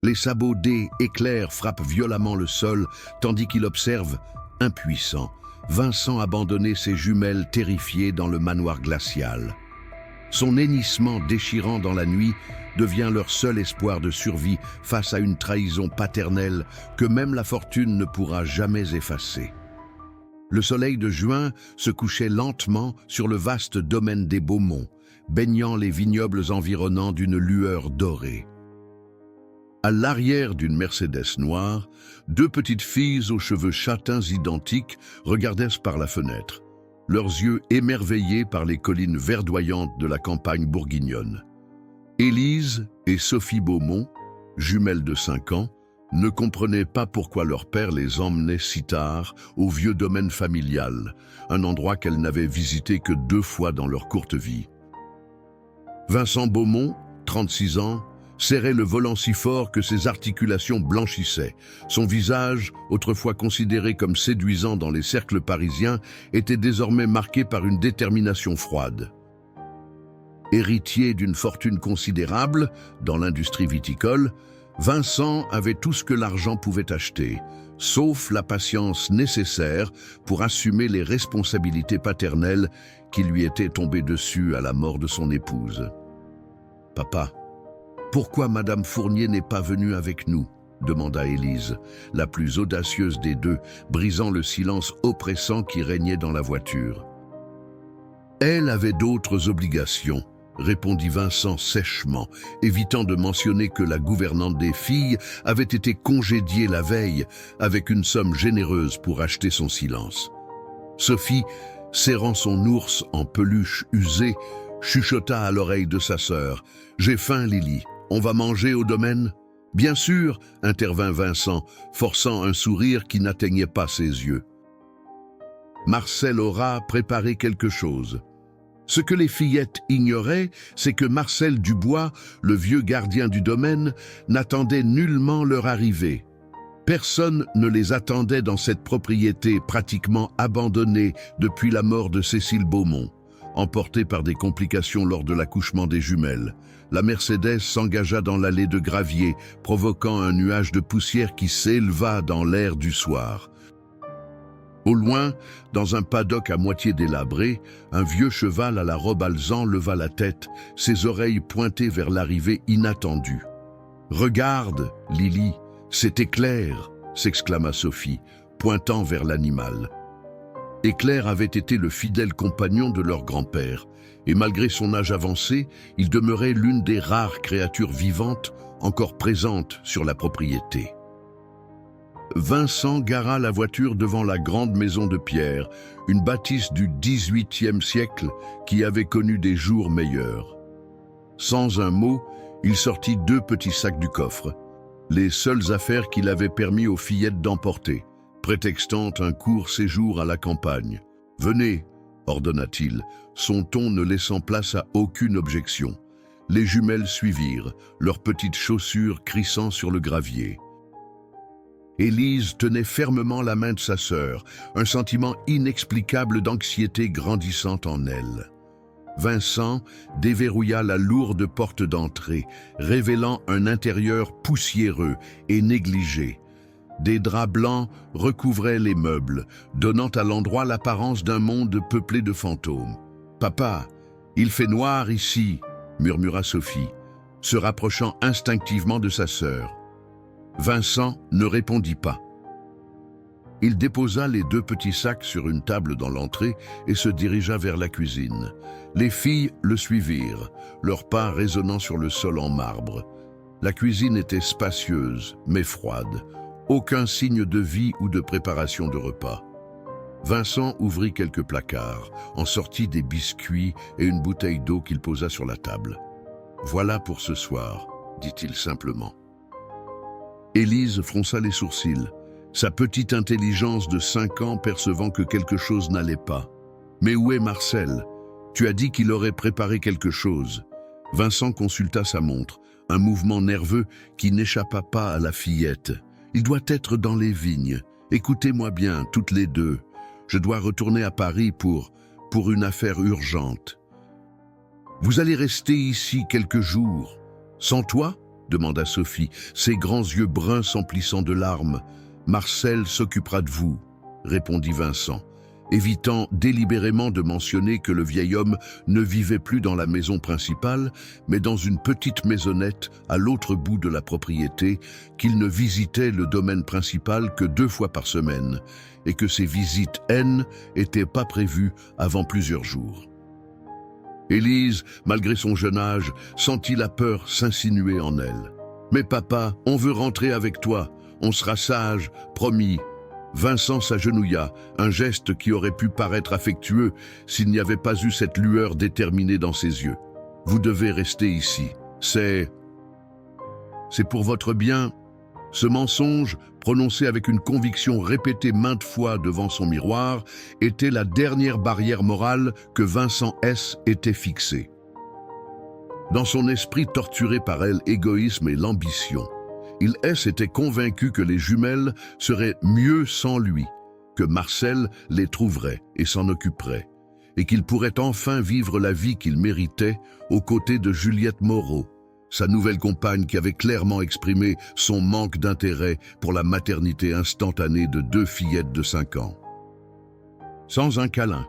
Les sabots d'É éclairs frappent violemment le sol, tandis qu'il observe, impuissant, Vincent abandonner ses jumelles terrifiées dans le manoir glacial. Son hennissement déchirant dans la nuit devient leur seul espoir de survie face à une trahison paternelle que même la fortune ne pourra jamais effacer. Le soleil de juin se couchait lentement sur le vaste domaine des Beaumont, baignant les vignobles environnants d'une lueur dorée. À l'arrière d'une Mercedes noire, deux petites filles aux cheveux châtains identiques regardaient par la fenêtre, leurs yeux émerveillés par les collines verdoyantes de la campagne bourguignonne. Élise et Sophie Beaumont, jumelles de 5 ans, ne comprenaient pas pourquoi leur père les emmenait si tard au vieux domaine familial, un endroit qu'elles n'avaient visité que 2 fois dans leur courte vie. Vincent Beaumont, 36 ans, serrait le volant si fort que ses articulations blanchissaient. Son visage, autrefois considéré comme séduisant dans les cercles parisiens, était désormais marqué par une détermination froide. Héritier d'une fortune considérable dans l'industrie viticole, Vincent avait tout ce que l'argent pouvait acheter, sauf la patience nécessaire pour assumer les responsabilités paternelles qui lui étaient tombées dessus à la mort de son épouse. « Papa, pourquoi Madame Fournier n'est pas venue avec nous ?» demanda Élise, la plus audacieuse des deux, brisant le silence oppressant qui régnait dans la voiture. « Elle avait d'autres obligations », répondit Vincent sèchement, évitant de mentionner que la gouvernante des filles avait été congédiée la veille avec une somme généreuse pour acheter son silence. Sophie, serrant son ours en peluche usée, chuchota à l'oreille de sa sœur. « J'ai faim, Lily. On va manger au domaine ?»« Bien sûr !» intervint Vincent, forçant un sourire qui n'atteignait pas ses yeux. Marcel aura préparé quelque chose. Ce que les fillettes ignoraient, c'est que Marcel Dubois, le vieux gardien du domaine, n'attendait nullement leur arrivée. Personne ne les attendait dans cette propriété pratiquement abandonnée depuis la mort de Cécile Beaumont. Emportée par des complications lors de l'accouchement des jumelles, la Mercedes s'engagea dans l'allée de gravier, provoquant un nuage de poussière qui s'éleva dans l'air du soir. Au loin, dans un paddock à moitié délabré, un vieux cheval à la robe alezan leva la tête, ses oreilles pointées vers l'arrivée inattendue. « Regarde, Lily, c'est Éclair !» s'exclama Sophie, pointant vers l'animal. Éclair avait été le fidèle compagnon de leur grand-père, et malgré son âge avancé, il demeurait l'une des rares créatures vivantes encore présentes sur la propriété. Vincent gara la voiture devant la grande maison de pierre, une bâtisse du XVIIIe siècle qui avait connu des jours meilleurs. Sans un mot, il sortit 2 petits sacs du coffre, les seules affaires qu'il avait permis aux fillettes d'emporter, prétextant un court séjour à la campagne. « Venez !» ordonna-t-il, son ton ne laissant place à aucune objection. Les jumelles suivirent, leurs petites chaussures crissant sur le gravier. Élise tenait fermement la main de sa sœur, un sentiment inexplicable d'anxiété grandissant en elle. Vincent déverrouilla la lourde porte d'entrée, révélant un intérieur poussiéreux et négligé. Des draps blancs recouvraient les meubles, donnant à l'endroit l'apparence d'un monde peuplé de fantômes. « Papa, il fait noir ici !» murmura Sophie, se rapprochant instinctivement de sa sœur. Vincent ne répondit pas. Il déposa les 2 petits sacs sur une table dans l'entrée et se dirigea vers la cuisine. Les filles le suivirent, leurs pas résonnant sur le sol en marbre. La cuisine était spacieuse, mais froide. Aucun signe de vie ou de préparation de repas. Vincent ouvrit quelques placards, en sortit des biscuits et une bouteille d'eau qu'il posa sur la table. « Voilà pour ce soir », dit-il simplement. Élise fronça les sourcils, sa petite intelligence de 5 ans percevant que quelque chose n'allait pas. « Mais où est Marcel ? Tu as dit qu'il aurait préparé quelque chose. » Vincent consulta sa montre, un mouvement nerveux qui n'échappa pas à la fillette. « Il doit être dans les vignes. Écoutez-moi bien, toutes les deux. Je dois retourner à Paris pour une affaire urgente. Vous allez rester ici quelques jours. Sans toi ? demanda Sophie, ses grands yeux bruns s'emplissant de larmes. « Marcel s'occupera de vous, répondit Vincent, évitant délibérément de mentionner que le vieil homme ne vivait plus dans la maison principale, mais dans une petite maisonnette à l'autre bout de la propriété, qu'il ne visitait le domaine principal que 2 fois par semaine, et que ces visites n'étaient pas prévues avant plusieurs jours. Élise, malgré son jeune âge, sentit la peur s'insinuer en elle. « Mais papa, on veut rentrer avec toi, on sera sage, promis. » Vincent s'agenouilla, un geste qui aurait pu paraître affectueux s'il n'y avait pas eu cette lueur déterminée dans ses yeux. « Vous devez rester ici. C'est pour votre bien. » Ce mensonge, prononcé avec une conviction répétée maintes fois devant son miroir, était la dernière barrière morale que Vincent S. était fixée. Dans son esprit torturé par l'égoïsme et l'ambition, il était convaincu que les jumelles seraient mieux sans lui, que Marcel les trouverait et s'en occuperait, et qu'il pourrait enfin vivre la vie qu'il méritait aux côtés de Juliette Moreau, sa nouvelle compagne qui avait clairement exprimé son manque d'intérêt pour la maternité instantanée de 2 fillettes de 5 ans. Sans un câlin,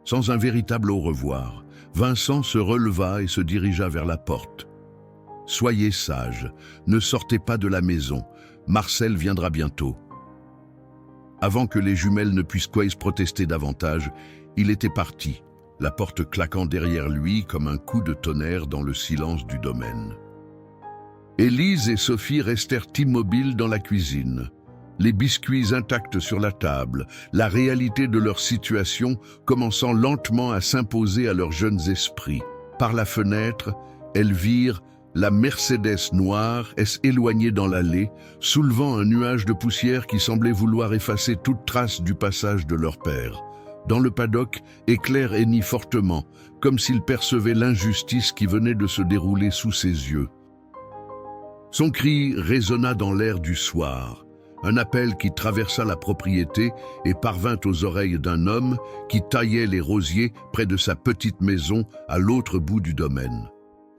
sans un véritable au revoir, Vincent se releva et se dirigea vers la porte. « Soyez sage, ne sortez pas de la maison, Marcel viendra bientôt. » Avant que les jumelles ne puissent protester davantage, il était parti, la porte claquant derrière lui comme un coup de tonnerre dans le silence du domaine. Élise et Sophie restèrent immobiles dans la cuisine, les biscuits intacts sur la table, la réalité de leur situation commençant lentement à s'imposer à leurs jeunes esprits. Par la fenêtre, elles virent la Mercedes noire éloignée dans l'allée, soulevant un nuage de poussière qui semblait vouloir effacer toute trace du passage de leur père. Dans le paddock, Éclair hennit fortement, comme s'il percevait l'injustice qui venait de se dérouler sous ses yeux. Son cri résonna dans l'air du soir, un appel qui traversa la propriété et parvint aux oreilles d'un homme qui taillait les rosiers près de sa petite maison à l'autre bout du domaine.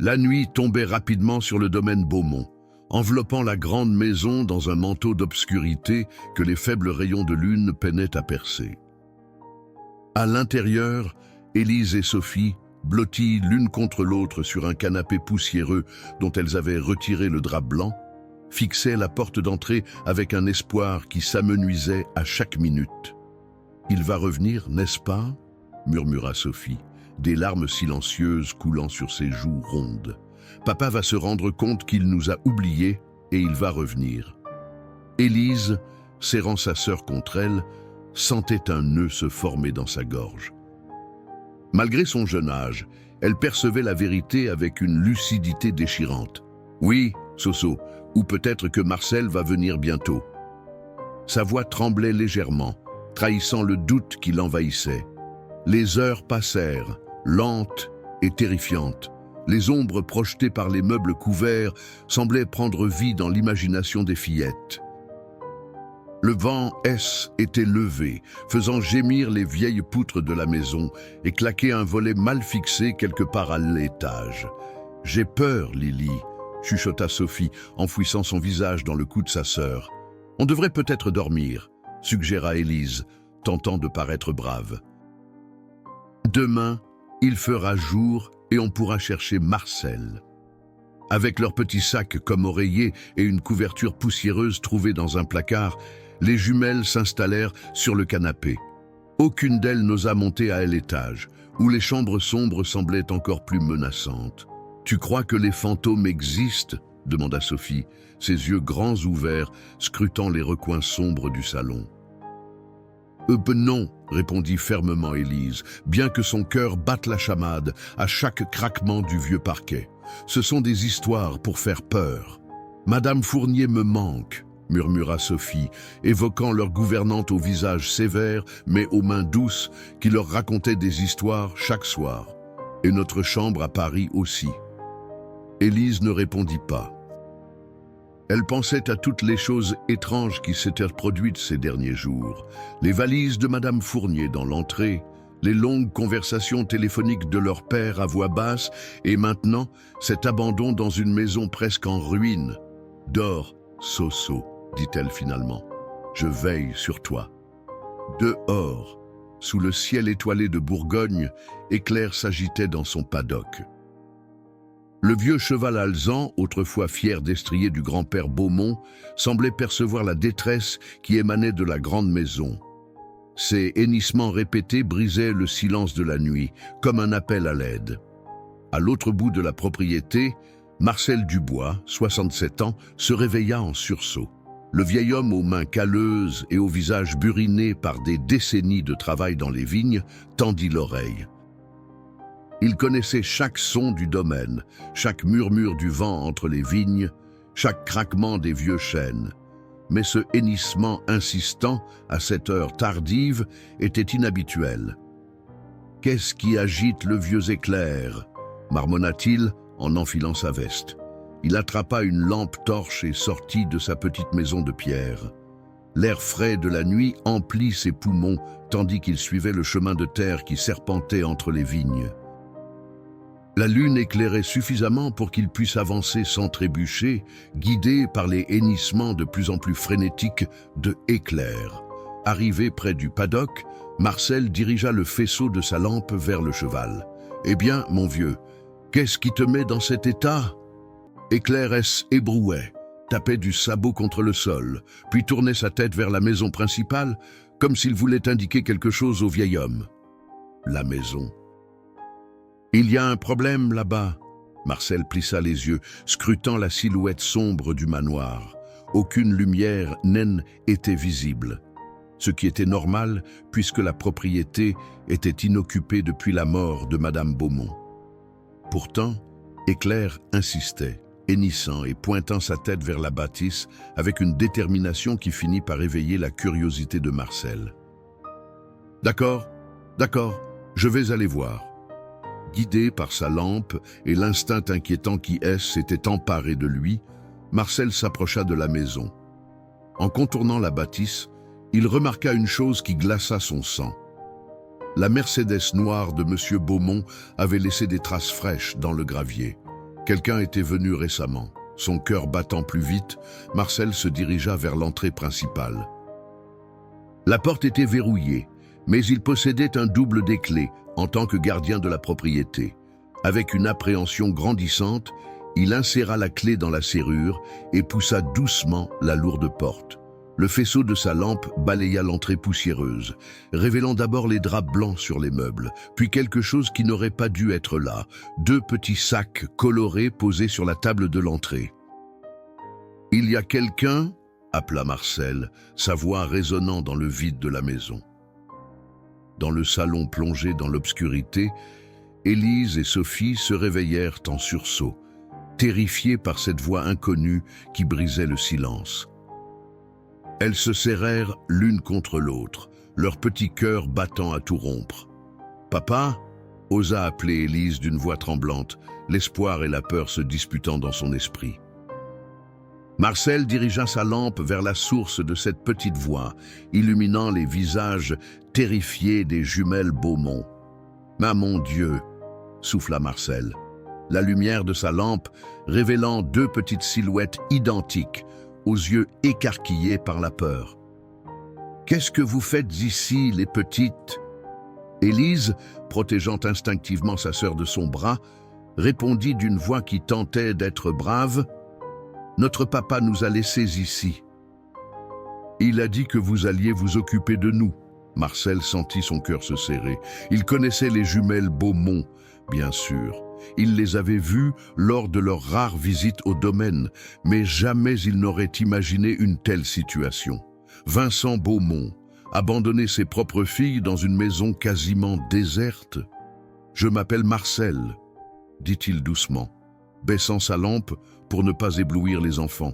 La nuit tombait rapidement sur le domaine Beaumont, enveloppant la grande maison dans un manteau d'obscurité que les faibles rayons de lune peinaient à percer. À l'intérieur, Élise et Sophie, blotties l'une contre l'autre sur un canapé poussiéreux dont elles avaient retiré le drap blanc, fixaient la porte d'entrée avec un espoir qui s'amenuisait à chaque minute. « Il va revenir, n'est-ce pas ?» murmura Sophie, des larmes silencieuses coulant sur ses joues rondes. « Papa va se rendre compte qu'il nous a oubliés et il va revenir. » Élise, serrant sa sœur contre elle, sentait un nœud se former dans sa gorge. Malgré son jeune âge, elle percevait la vérité avec une lucidité déchirante. « Oui, Soso, ou peut-être que Marcel va venir bientôt. » Sa voix tremblait légèrement, trahissant le doute qui l'envahissait. Les heures passèrent, lentes et terrifiantes. Les ombres projetées par les meubles couverts semblaient prendre vie dans l'imagination des fillettes. Le vent était levé, faisant gémir les vieilles poutres de la maison et claquer un volet mal fixé quelque part à l'étage. « J'ai peur, Lily », chuchota Sophie, enfouissant son visage dans le cou de sa sœur. « On devrait peut-être dormir », suggéra Élise, tentant de paraître brave. « Demain, il fera jour et on pourra chercher Marcel. » Avec leur petit sac comme oreiller et une couverture poussiéreuse trouvée dans un placard, les jumelles s'installèrent sur le canapé. Aucune d'elles n'osa monter à l'étage, où les chambres sombres semblaient encore plus menaçantes. « Tu crois que les fantômes existent ?» demanda Sophie, ses yeux grands ouverts, scrutant les recoins sombres du salon. « Non », répondit fermement Élise, bien que son cœur batte la chamade à chaque craquement du vieux parquet. « Ce sont des histoires pour faire peur. Madame Fournier me manque, » murmura Sophie, évoquant leur gouvernante au visage sévère mais aux mains douces qui leur racontait des histoires chaque soir. « Et notre chambre à Paris aussi. » Élise ne répondit pas. Elle pensait à toutes les choses étranges qui s'étaient produites ces derniers jours. Les valises de Madame Fournier dans l'entrée, les longues conversations téléphoniques de leur père à voix basse, et maintenant, cet abandon dans une maison presque en ruine. « Dors, Soso, dit-elle finalement. Je veille sur toi. » Dehors, sous le ciel étoilé de Bourgogne, Éclair s'agitait dans son paddock. Le vieux cheval alezan, autrefois fier destrier du grand-père Beaumont, semblait percevoir la détresse qui émanait de la grande maison. Ses hennissements répétés brisaient le silence de la nuit, comme un appel à l'aide. À l'autre bout de la propriété, Marcel Dubois, 67 ans, se réveilla en sursaut. Le vieil homme aux mains calleuses et au visage buriné par des décennies de travail dans les vignes tendit l'oreille. Il connaissait chaque son du domaine, chaque murmure du vent entre les vignes, chaque craquement des vieux chênes. Mais ce hennissement insistant, à cette heure tardive, était inhabituel. « Qu'est-ce qui agite le vieux Éclair » marmonna-t-il en enfilant sa veste. Il attrapa une lampe torche et sortit de sa petite maison de pierre. L'air frais de la nuit emplit ses poumons, tandis qu'il suivait le chemin de terre qui serpentait entre les vignes. La lune éclairait suffisamment pour qu'il puisse avancer sans trébucher, guidé par les hennissements de plus en plus frénétiques de Éclair. Arrivé près du paddock, Marcel dirigea le faisceau de sa lampe vers le cheval. « Eh bien, mon vieux, qu'est-ce qui te met dans cet état ?» Éclair ébrouait, tapait du sabot contre le sol, puis tournait sa tête vers la maison principale, comme s'il voulait indiquer quelque chose au vieil homme. La maison. « Il y a un problème là-bas. » Marcel plissa les yeux, scrutant la silhouette sombre du manoir. Aucune lumière naine était visible. Ce qui était normal, puisque la propriété était inoccupée depuis la mort de Madame Beaumont. Pourtant, Éclair insistait, hennissant et pointant sa tête vers la bâtisse avec une détermination qui finit par éveiller la curiosité de Marcel. « D'accord, je vais aller voir. » Guidé par sa lampe et l'instinct inquiétant qui s'était emparé de lui, Marcel s'approcha de la maison. En contournant la bâtisse, il remarqua une chose qui glaça son sang. La Mercedes noire de M. Beaumont avait laissé des traces fraîches dans le gravier. Quelqu'un était venu récemment. Son cœur battant plus vite, Marcel se dirigea vers l'entrée principale. La porte était verrouillée, mais il possédait un double des clés en tant que gardien de la propriété. Avec une appréhension grandissante, il inséra la clé dans la serrure et poussa doucement la lourde porte. Le faisceau de sa lampe balaya l'entrée poussiéreuse, révélant d'abord les draps blancs sur les meubles, puis quelque chose qui n'aurait pas dû être là, 2 petits sacs colorés posés sur la table de l'entrée. « Il y a quelqu'un » appela Marcel, sa voix résonnant dans le vide de la maison. Dans le salon plongé dans l'obscurité, Élise et Sophie se réveillèrent en sursaut, terrifiées par cette voix inconnue qui brisait le silence. Elles se serrèrent l'une contre l'autre, leurs petits cœurs battant à tout rompre. « Papa » osa appeler Élise d'une voix tremblante, l'espoir et la peur se disputant dans son esprit. Marcel dirigea sa lampe vers la source de cette petite voix, illuminant les visages terrifiés des jumelles Beaumont. « Ah mon Dieu !» souffla Marcel, la lumière de sa lampe révélant 2 petites silhouettes identiques, aux yeux écarquillés par la peur. « Qu'est-ce que vous faites ici, les petites ?» Élise, protégeant instinctivement sa sœur de son bras, répondit d'une voix qui tentait d'être brave. « Notre papa nous a laissés ici. »« Il a dit que vous alliez vous occuper de nous. » Marcel sentit son cœur se serrer. Il connaissait les jumelles Beaumont, bien sûr. Il les avait vues lors de leur rare visite au domaine, mais jamais il n'aurait imaginé une telle situation. Vincent Beaumont, abandonner ses propres filles dans une maison quasiment déserte. « Je m'appelle Marcel », dit-il doucement, baissant sa lampe pour ne pas éblouir les enfants.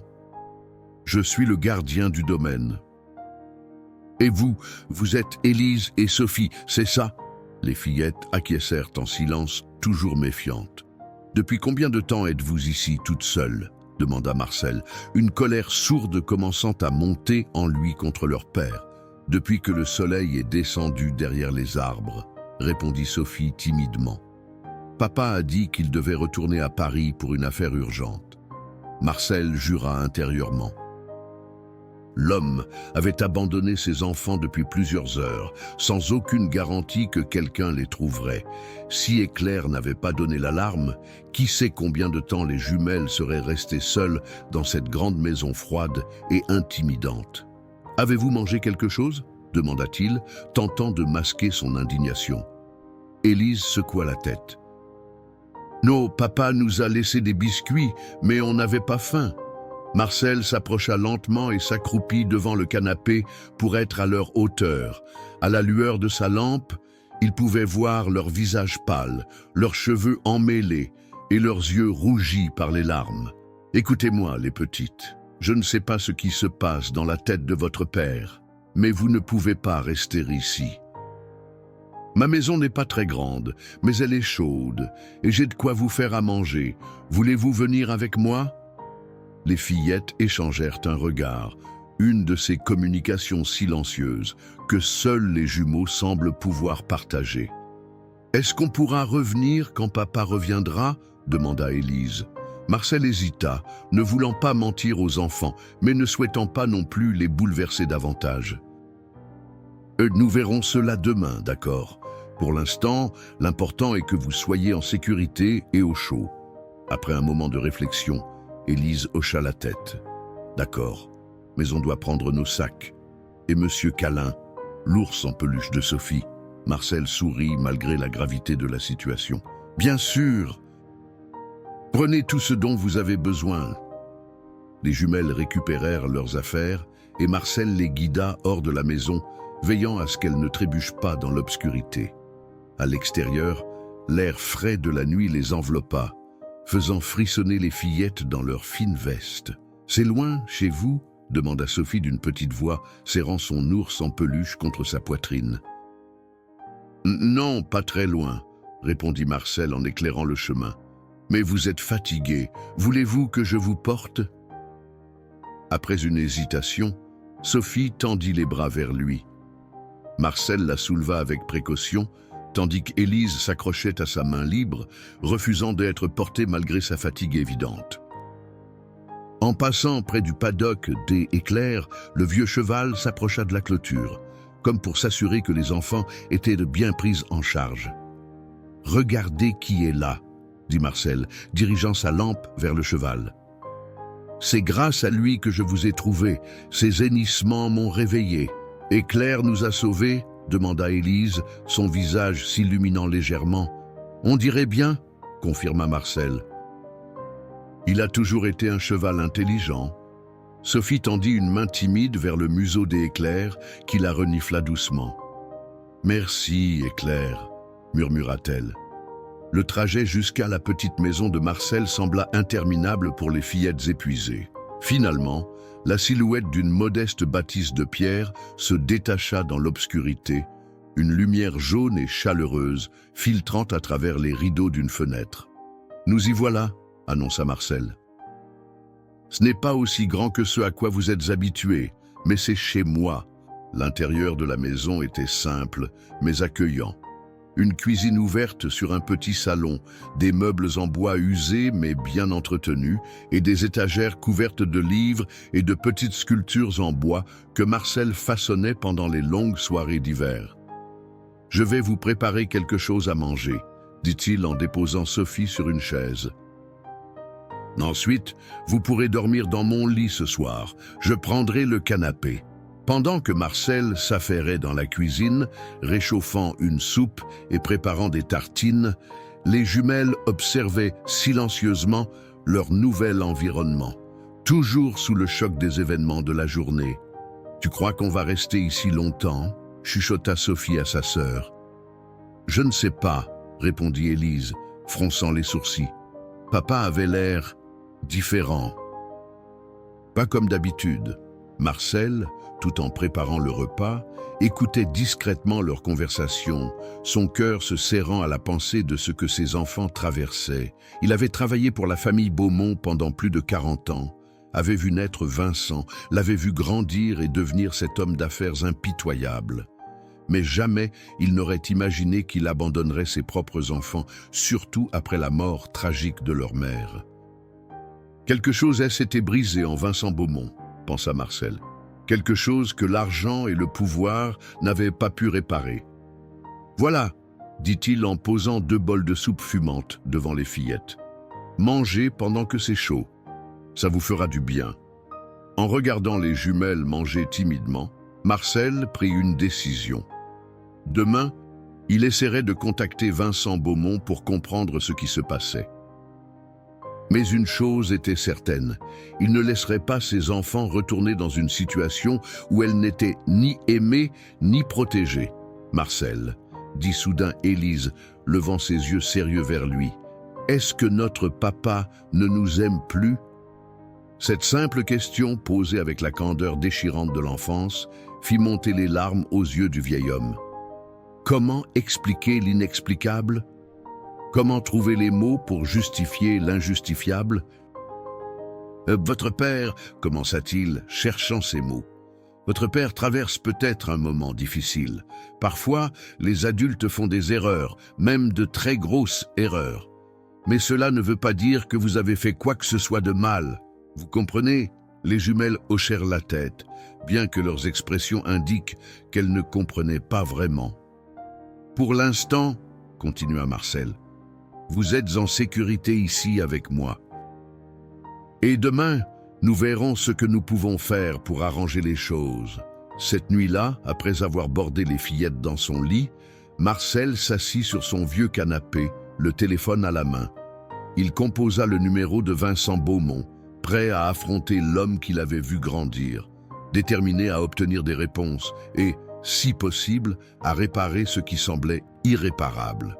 « Je suis le gardien du domaine. »« Et vous, vous êtes Élise et Sophie, c'est ça ?» Les fillettes acquiescèrent en silence, toujours méfiantes. « Depuis combien de temps êtes-vous ici, toutes seules ?» demanda Marcel, une colère sourde commençant à monter en lui contre leur père, depuis que le soleil est descendu derrière les arbres. répondit Sophie timidement. Papa a dit qu'il devait retourner à Paris pour une affaire urgente. Marcel jura intérieurement. L'homme avait abandonné ses enfants depuis plusieurs heures, sans aucune garantie que quelqu'un les trouverait. Si Éclair n'avait pas donné l'alarme, qui sait combien de temps les jumelles seraient restées seules dans cette grande maison froide et intimidante. « Avez-vous mangé quelque chose ?» demanda-t-il, tentant de masquer son indignation. Élise secoua la tête. « Non, papa nous a laissé des biscuits, mais on n'avait pas faim. » Marcel s'approcha lentement et s'accroupit devant le canapé pour être à leur hauteur. À la lueur de sa lampe, il pouvait voir leurs visages pâles, leurs cheveux emmêlés et leurs yeux rougis par les larmes. « Écoutez-moi, les petites, je ne sais pas ce qui se passe dans la tête de votre père, mais vous ne pouvez pas rester ici. Ma maison n'est pas très grande, mais elle est chaude, et j'ai de quoi vous faire à manger. Voulez-vous venir avec moi ?» Les fillettes échangèrent un regard, une de ces communications silencieuses que seuls les jumeaux semblent pouvoir partager. « Est-ce qu'on pourra revenir quand papa reviendra ?» demanda Élise. Marcel hésita, ne voulant pas mentir aux enfants, mais ne souhaitant pas non plus les bouleverser davantage. « Nous verrons cela demain, d'accord ? Pour l'instant, l'important est que vous soyez en sécurité et au chaud. » Après un moment de réflexion, Élise hocha la tête. « D'accord, mais on doit prendre nos sacs. Et Monsieur Câlin, l'ours en peluche de Sophie. » Marcel sourit malgré la gravité de la situation. « Bien sûr. Prenez tout ce dont vous avez besoin. » Les jumelles récupérèrent leurs affaires et Marcel les guida hors de la maison, veillant à ce qu'elles ne trébuchent pas dans l'obscurité. À l'extérieur, l'air frais de la nuit les enveloppa, faisant frissonner les fillettes dans leurs fines vestes. « C'est loin, chez vous ?» demanda Sophie d'une petite voix, serrant son ours en peluche contre sa poitrine. « Non, pas très loin, » répondit Marcel en éclairant le chemin. « Mais vous êtes fatigué. Voulez-vous que je vous porte ?» Après une hésitation, Sophie tendit les bras vers lui. Marcel la souleva avec précaution, tandis qu'Élise s'accrochait à sa main libre, refusant d'être portée malgré sa fatigue évidente. En passant près du paddock des Éclairs, le vieux cheval s'approcha de la clôture, comme pour s'assurer que les enfants étaient bien pris en charge. « Regardez qui est là !» dit Marcel, dirigeant sa lampe vers le cheval. « C'est grâce à lui que je vous ai trouvé. Ses hennissements m'ont réveillé. Éclair nous a sauvés ?» demanda Élise, son visage s'illuminant légèrement. « On dirait bien ?» confirma Marcel. « Il a toujours été un cheval intelligent. » Sophie tendit une main timide vers le museau des Éclairs, qui la renifla doucement. « Merci, Éclair, » murmura-t-elle. Le trajet jusqu'à la petite maison de Marcel sembla interminable pour les fillettes épuisées. Finalement, la silhouette d'une modeste bâtisse de pierre se détacha dans l'obscurité, une lumière jaune et chaleureuse filtrant à travers les rideaux d'une fenêtre. « Nous y voilà !» annonça Marcel. « Ce n'est pas aussi grand que ce à quoi vous êtes habitués, mais c'est chez moi. » L'intérieur de la maison était simple, mais accueillant. Une cuisine ouverte sur un petit salon, des meubles en bois usés mais bien entretenus, et des étagères couvertes de livres et de petites sculptures en bois que Marcel façonnait pendant les longues soirées d'hiver. « Je vais vous préparer quelque chose à manger, » dit-il en déposant Sophie sur une chaise. « Ensuite, vous pourrez dormir dans mon lit ce soir. Je prendrai le canapé. » Pendant que Marcel s'affairait dans la cuisine, réchauffant une soupe et préparant des tartines, les jumelles observaient silencieusement leur nouvel environnement, toujours sous le choc des événements de la journée. « Tu crois qu'on va rester ici longtemps ?» chuchota Sophie à sa sœur. « Je ne sais pas, » répondit Élise, fronçant les sourcils. Papa avait l'air différent. Pas comme d'habitude. Marcel, tout en préparant le repas, écoutait discrètement leur conversation, son cœur se serrant à la pensée de ce que ses enfants traversaient. Il avait travaillé pour la famille Beaumont pendant plus de 40 ans, avait vu naître Vincent, l'avait vu grandir et devenir cet homme d'affaires impitoyable. Mais jamais il n'aurait imaginé qu'il abandonnerait ses propres enfants, surtout après la mort tragique de leur mère. Quelque chose s'était brisé en Vincent Beaumont, pensa Marcel. Quelque chose que l'argent et le pouvoir n'avaient pas pu réparer. Voilà, dit-il en posant 2 bols de soupe fumante devant les fillettes. Mangez pendant que c'est chaud. Ça vous fera du bien. En regardant les jumelles manger timidement, Marcel prit une décision. Demain, il essaierait de contacter Vincent Beaumont pour comprendre ce qui se passait. Mais une chose était certaine, il ne laisserait pas ses enfants retourner dans une situation où elles n'étaient ni aimées ni protégées. « Marcel, » dit soudain Élise, levant ses yeux sérieux vers lui, « est-ce que notre papa ne nous aime plus ?» Cette simple question, posée avec la candeur déchirante de l'enfance, fit monter les larmes aux yeux du vieil homme. Comment expliquer l'inexplicable ? Comment trouver les mots pour justifier l'injustifiable ? Votre père, commença-t-il, cherchant ses mots. Votre père traverse peut-être un moment difficile. Parfois, les adultes font des erreurs, même de très grosses erreurs. Mais cela ne veut pas dire que vous avez fait quoi que ce soit de mal. Vous comprenez ? Les jumelles hochèrent la tête, bien que leurs expressions indiquent qu'elles ne comprenaient pas vraiment. Pour l'instant, continua Marcel, vous êtes en sécurité ici avec moi. Et demain, nous verrons ce que nous pouvons faire pour arranger les choses. Cette nuit-là, après avoir bordé les fillettes dans son lit, Marcel s'assit sur son vieux canapé, le téléphone à la main. Il composa le numéro de Vincent Beaumont, prêt à affronter l'homme qu'il avait vu grandir, déterminé à obtenir des réponses et, si possible, à réparer ce qui semblait irréparable.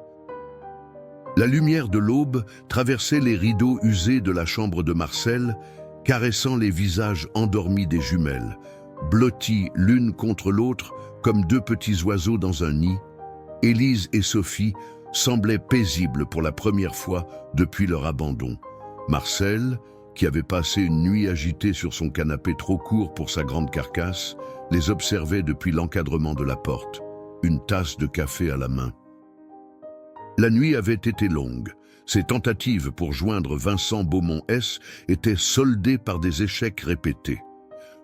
La lumière de l'aube traversait les rideaux usés de la chambre de Marcel, caressant les visages endormis des jumelles, blottis l'une contre l'autre comme 2 petits oiseaux dans un nid. Élise et Sophie semblaient paisibles pour la première fois depuis leur abandon. Marcel, qui avait passé une nuit agitée sur son canapé trop court pour sa grande carcasse, les observait depuis l'encadrement de la porte, une tasse de café à la main. La nuit avait été longue. Ses tentatives pour joindre Vincent Beaumont S étaient soldées par des échecs répétés.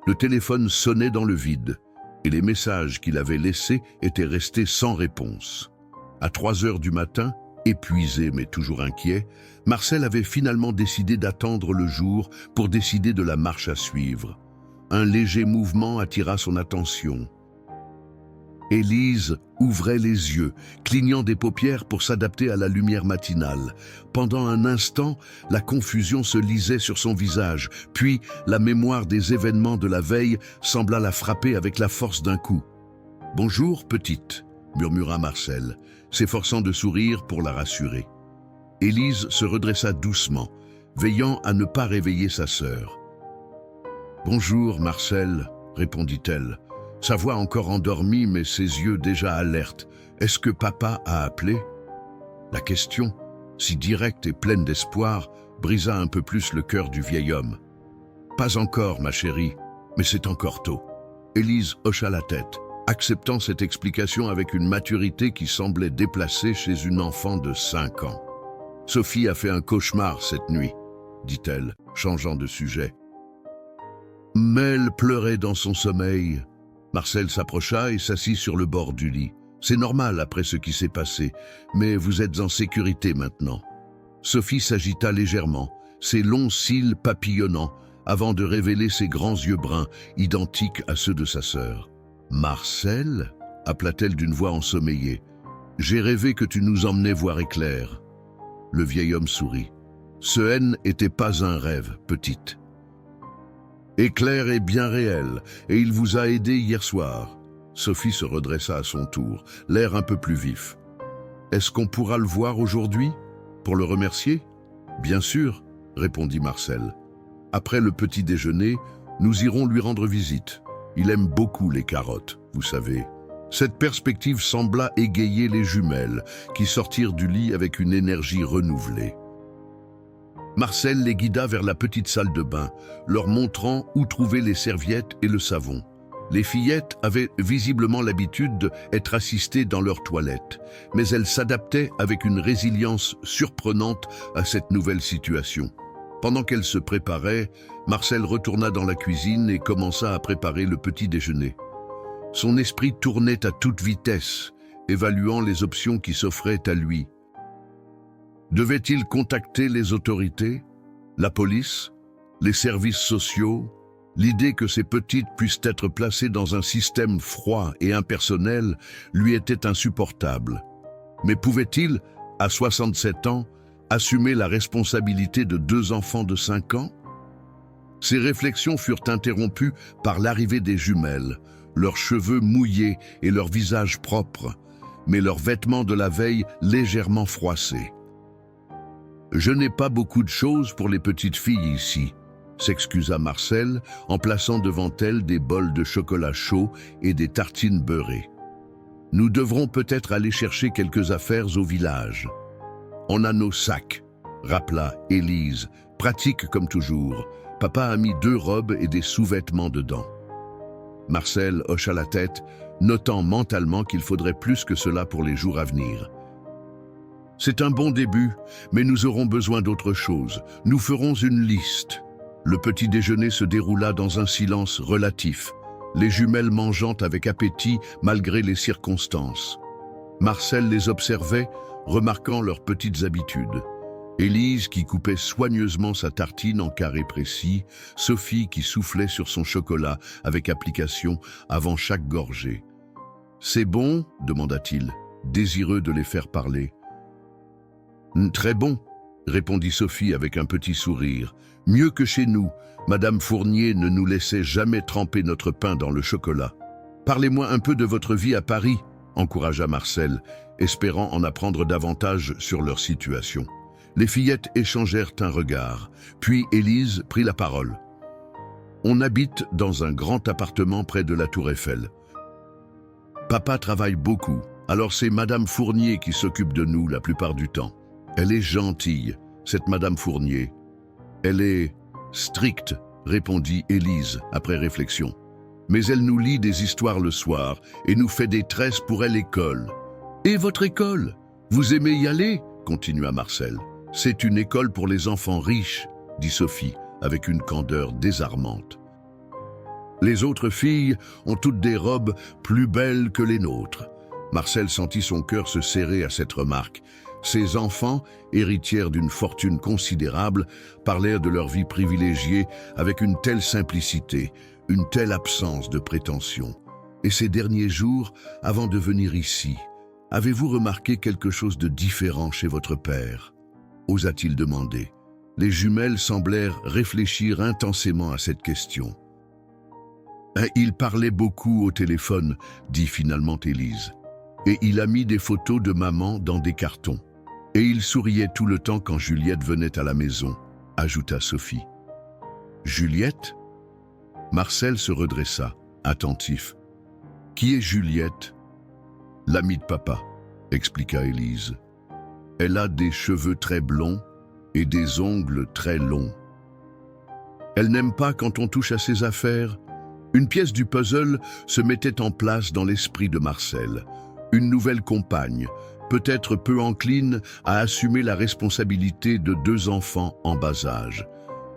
Le téléphone sonnait dans le vide, et les messages qu'il avait laissés étaient restés sans réponse. À 3 heures du matin, épuisé mais toujours inquiet, Marcel avait finalement décidé d'attendre le jour pour décider de la marche à suivre. Un léger mouvement attira son attention. Élise ouvrait les yeux, clignant des paupières pour s'adapter à la lumière matinale. Pendant un instant, la confusion se lisait sur son visage, puis la mémoire des événements de la veille sembla la frapper avec la force d'un coup. « Bonjour, petite », murmura Marcel, s'efforçant de sourire pour la rassurer. Élise se redressa doucement, veillant à ne pas réveiller sa sœur. « Bonjour, Marcel », répondit-elle. Sa voix encore endormie, mais ses yeux déjà alertes. « Est-ce que papa a appelé ?» La question, si directe et pleine d'espoir, brisa un peu plus le cœur du vieil homme. « Pas encore, ma chérie, mais c'est encore tôt. » Élise hocha la tête, acceptant cette explication avec une maturité qui semblait déplacée chez une enfant de 5 ans. « Sophie a fait un cauchemar cette nuit, » dit-elle, changeant de sujet. Mais elle pleurait dans son sommeil. Marcel s'approcha et s'assit sur le bord du lit. « C'est normal après ce qui s'est passé, mais vous êtes en sécurité maintenant. » Sophie s'agita légèrement, ses longs cils papillonnant, avant de révéler ses grands yeux bruns, identiques à ceux de sa sœur. « Marcel » appela-t-elle d'une voix ensommeillée. « J'ai rêvé que tu nous emmenais voir Éclair. » Le vieil homme sourit. « Ce haine n'était pas un rêve, petite. Éclair est bien réel, et il vous a aidé hier soir. » Sophie se redressa à son tour, l'air un peu plus vif. « Est-ce qu'on pourra le voir aujourd'hui, pour le remercier ?»« Bien sûr, » répondit Marcel. « Après le petit déjeuner, nous irons lui rendre visite. Il aime beaucoup les carottes, vous savez. » Cette perspective sembla égayer les jumelles, qui sortirent du lit avec une énergie renouvelée. Marcel les guida vers la petite salle de bain, leur montrant où trouver les serviettes et le savon. Les fillettes avaient visiblement l'habitude d'être assistées dans leurs toilettes, mais elles s'adaptaient avec une résilience surprenante à cette nouvelle situation. Pendant qu'elles se préparaient, Marcel retourna dans la cuisine et commença à préparer le petit déjeuner. Son esprit tournait à toute vitesse, évaluant les options qui s'offraient à lui. Devait-il contacter les autorités, la police, les services sociaux? L'idée que ces petites puissent être placées dans un système froid et impersonnel lui était insupportable. Mais pouvait-il, à 67 ans, assumer la responsabilité de 2 enfants de 5 ans? Ses réflexions furent interrompues par l'arrivée des jumelles, leurs cheveux mouillés et leurs visages propres, mais leurs vêtements de la veille légèrement froissés. « Je n'ai pas beaucoup de choses pour les petites filles ici », s'excusa Marcel en plaçant devant elles des bols de chocolat chaud et des tartines beurrées. « Nous devrons peut-être aller chercher quelques affaires au village. »« On a nos sacs », rappela Élise, pratique comme toujours. Papa a mis 2 robes et des sous-vêtements dedans. Marcel hocha la tête, notant mentalement qu'il faudrait plus que cela pour les jours à venir. « C'est un bon début, mais nous aurons besoin d'autre chose. Nous ferons une liste. » Le petit déjeuner se déroula dans un silence relatif, les jumelles mangeant avec appétit malgré les circonstances. Marcel les observait, remarquant leurs petites habitudes. Élise qui coupait soigneusement sa tartine en carrés précis, Sophie qui soufflait sur son chocolat avec application avant chaque gorgée. « C'est bon ?» demanda-t-il, désireux de les faire parler. « Très bon », répondit Sophie avec un petit sourire. « Mieux que chez nous, Madame Fournier ne nous laissait jamais tremper notre pain dans le chocolat. Parlez-moi un peu de votre vie à Paris, encouragea Marcel, espérant en apprendre davantage sur leur situation. Les fillettes échangèrent un regard, puis Élise prit la parole. « On habite dans un grand appartement près de la Tour Eiffel. Papa travaille beaucoup, alors c'est Madame Fournier qui s'occupe de nous la plupart du temps. Elle est gentille, cette Madame Fournier. Elle est stricte, répondit Élise après réflexion. Mais elle nous lit des histoires le soir et nous fait des tresses pour elle l'école. Et votre école? Vous aimez y aller? Continua Marcel. C'est une école pour les enfants riches, dit Sophie, avec une candeur désarmante. Les autres filles ont toutes des robes plus belles que les nôtres. Marcel sentit son cœur se serrer à cette remarque. Ses enfants, héritières d'une fortune considérable, parlèrent de leur vie privilégiée avec une telle simplicité, une telle absence de prétention. Et ces derniers jours, avant de venir ici, avez-vous remarqué quelque chose de différent chez votre père? Osa-t-il demander. Les jumelles semblèrent réfléchir intensément à cette question. Il parlait beaucoup au téléphone, dit finalement Élise. Et il a mis des photos de maman dans des cartons. Et il souriait tout le temps quand Juliette venait à la maison, ajouta Sophie. Juliette? Marcel se redressa, attentif. Qui est Juliette? L'amie de papa, expliqua Élise. Elle a des cheveux très blonds et des ongles très longs. Elle n'aime pas quand on touche à ses affaires. Une pièce du puzzle se mettait en place dans l'esprit de Marcel. Une nouvelle compagne, peut-être peu encline à assumer la responsabilité de 2 enfants en bas âge.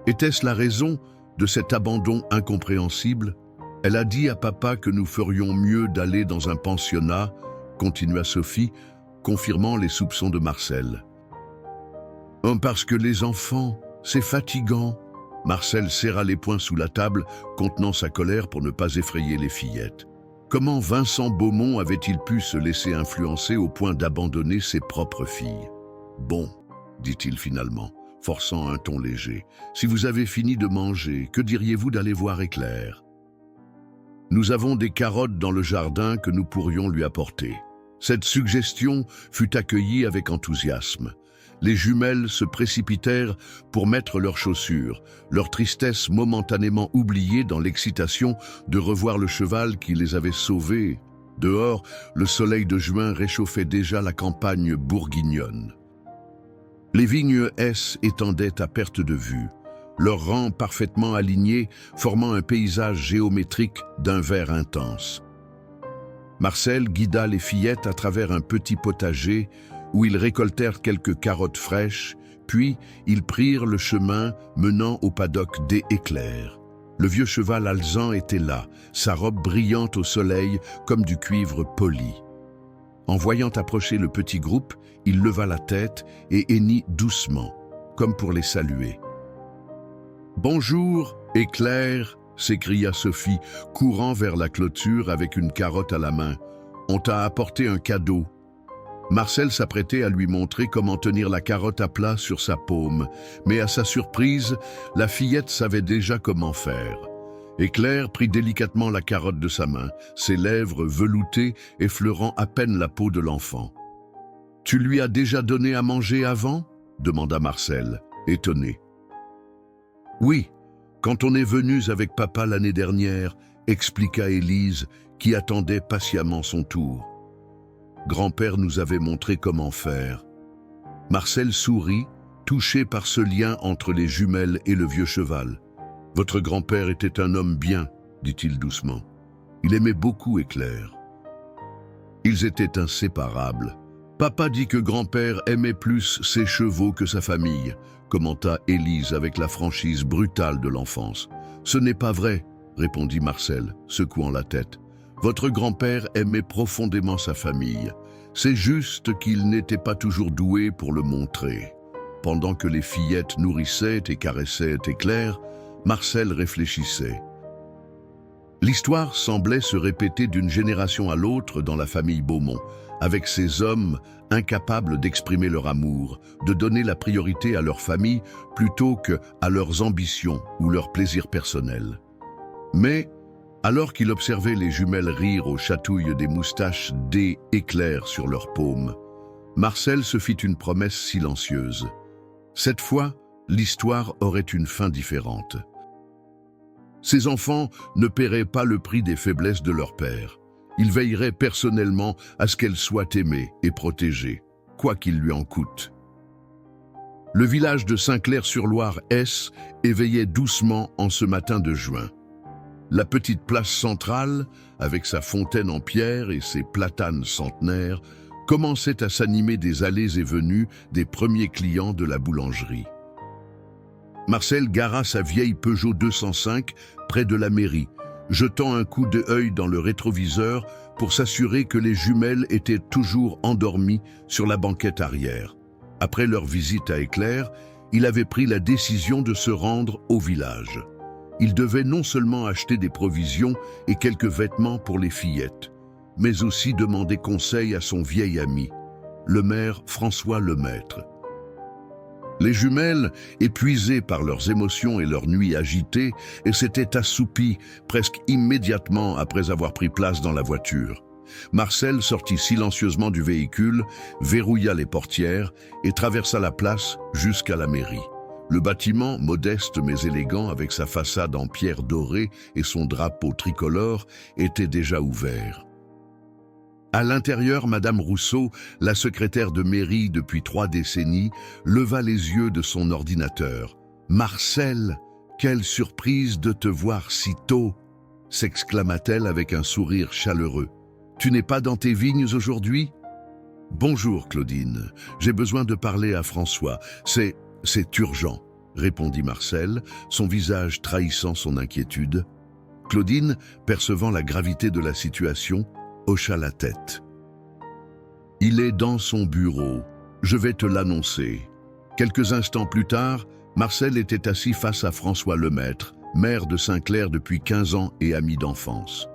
Était-ce la raison de cet abandon incompréhensible? Elle a dit à papa que nous ferions mieux d'aller dans un pensionnat, continua Sophie, confirmant les soupçons de Marcel. « Parce que les enfants, c'est fatigant. » Marcel serra les poings sous la table, contenant sa colère pour ne pas effrayer les fillettes. Comment Vincent Beaumont avait-il pu se laisser influencer au point d'abandonner ses propres filles? « Bon, dit-il finalement, forçant un ton léger, si vous avez fini de manger, que diriez-vous d'aller voir Éclair? Nous avons des carottes dans le jardin que nous pourrions lui apporter. » Cette suggestion fut accueillie avec enthousiasme. Les jumelles se précipitèrent pour mettre leurs chaussures, leur tristesse momentanément oubliée dans l'excitation de revoir le cheval qui les avait sauvées. Dehors, le soleil de juin réchauffait déjà la campagne bourguignonne. Les vignes S étendaient à perte de vue. leurs rangs parfaitement alignés, formant un paysage géométrique d'un vert intense. Marcel guida les fillettes à travers un petit potager où ils récoltèrent quelques carottes fraîches, puis ils prirent le chemin menant au paddock des Éclairs. Le vieux cheval alezan était là, sa robe brillante au soleil comme du cuivre poli. En voyant approcher le petit groupe, il leva la tête et hennit doucement, comme pour les saluer. « Bonjour, Éclair !» s'écria Sophie, courant vers la clôture avec une carotte à la main. « On t'a apporté un cadeau. » Marcel s'apprêtait à lui montrer comment tenir la carotte à plat sur sa paume, mais à sa surprise, la fillette savait déjà comment faire. Éclair prit délicatement la carotte de sa main, ses lèvres veloutées effleurant à peine la peau de l'enfant. « Tu lui as déjà donné à manger avant ?» demanda Marcel, étonné. « Oui, quand on est venus avec papa l'année dernière, » expliqua Élise, qui attendait patiemment son tour. Grand-père nous avait montré comment faire. Marcel sourit, touché par ce lien entre les jumelles et le vieux cheval. « Votre grand-père était un homme bien, » dit-il doucement. Il aimait beaucoup Éclair. Ils étaient inséparables. Papa dit que grand-père aimait plus ses chevaux que sa famille, commenta Élise avec la franchise brutale de l'enfance. Ce n'est pas vrai, répondit Marcel, secouant la tête. Votre grand-père aimait profondément sa famille. C'est juste qu'il n'était pas toujours doué pour le montrer. Pendant que les fillettes nourrissaient et caressaient Éclair, Marcel réfléchissait. L'histoire semblait se répéter d'une génération à l'autre dans la famille Beaumont, avec ces hommes incapables d'exprimer leur amour, de donner la priorité à leur famille plutôt qu'à leurs ambitions ou leurs plaisirs personnels. Mais, alors qu'il observait les jumelles rire aux chatouilles des moustaches des Éclairs sur leurs paumes, Marcel se fit une promesse silencieuse. Cette fois, l'histoire aurait une fin différente. Ces enfants ne paieraient pas le prix des faiblesses de leur père. Il veillerait personnellement à ce qu'elle soit aimée et protégée, quoi qu'il lui en coûte. Le village de Saint-Clair-sur-Loire-S éveillait doucement en ce matin de juin. La petite place centrale, avec sa fontaine en pierre et ses platanes centenaires, commençait à s'animer des allées et venues des premiers clients de la boulangerie. Marcel gara sa vieille Peugeot 205 près de la mairie, jetant un coup d'œil dans le rétroviseur pour s'assurer que les jumelles étaient toujours endormies sur la banquette arrière. Après leur visite à Éclair, il avait pris la décision de se rendre au village. Il devait non seulement acheter des provisions et quelques vêtements pour les fillettes, mais aussi demander conseil à son vieil ami, le maire François Lemaître. Les jumelles, épuisées par leurs émotions et leurs nuits agitées, s'étaient assoupies presque immédiatement après avoir pris place dans la voiture. Marcel sortit silencieusement du véhicule, verrouilla les portières et traversa la place jusqu'à la mairie. Le bâtiment, modeste mais élégant avec sa façade en pierre dorée et son drapeau tricolore, était déjà ouvert. À l'intérieur, Madame Rousseau, la secrétaire de mairie depuis 3 décennies, leva les yeux de son ordinateur. « Marcel, quelle surprise de te voir si tôt !» s'exclama-t-elle avec un sourire chaleureux. « Tu n'es pas dans tes vignes aujourd'hui ?»« Bonjour Claudine, j'ai besoin de parler à François. C'est urgent, » répondit Marcel, son visage trahissant son inquiétude. Claudine, percevant la gravité de la situation, hocha la tête. « Il est dans son bureau. Je vais te l'annoncer. » Quelques instants plus tard, Marcel était assis face à François Lemaître, maire de Saint-Clair depuis 15 ans et ami d'enfance.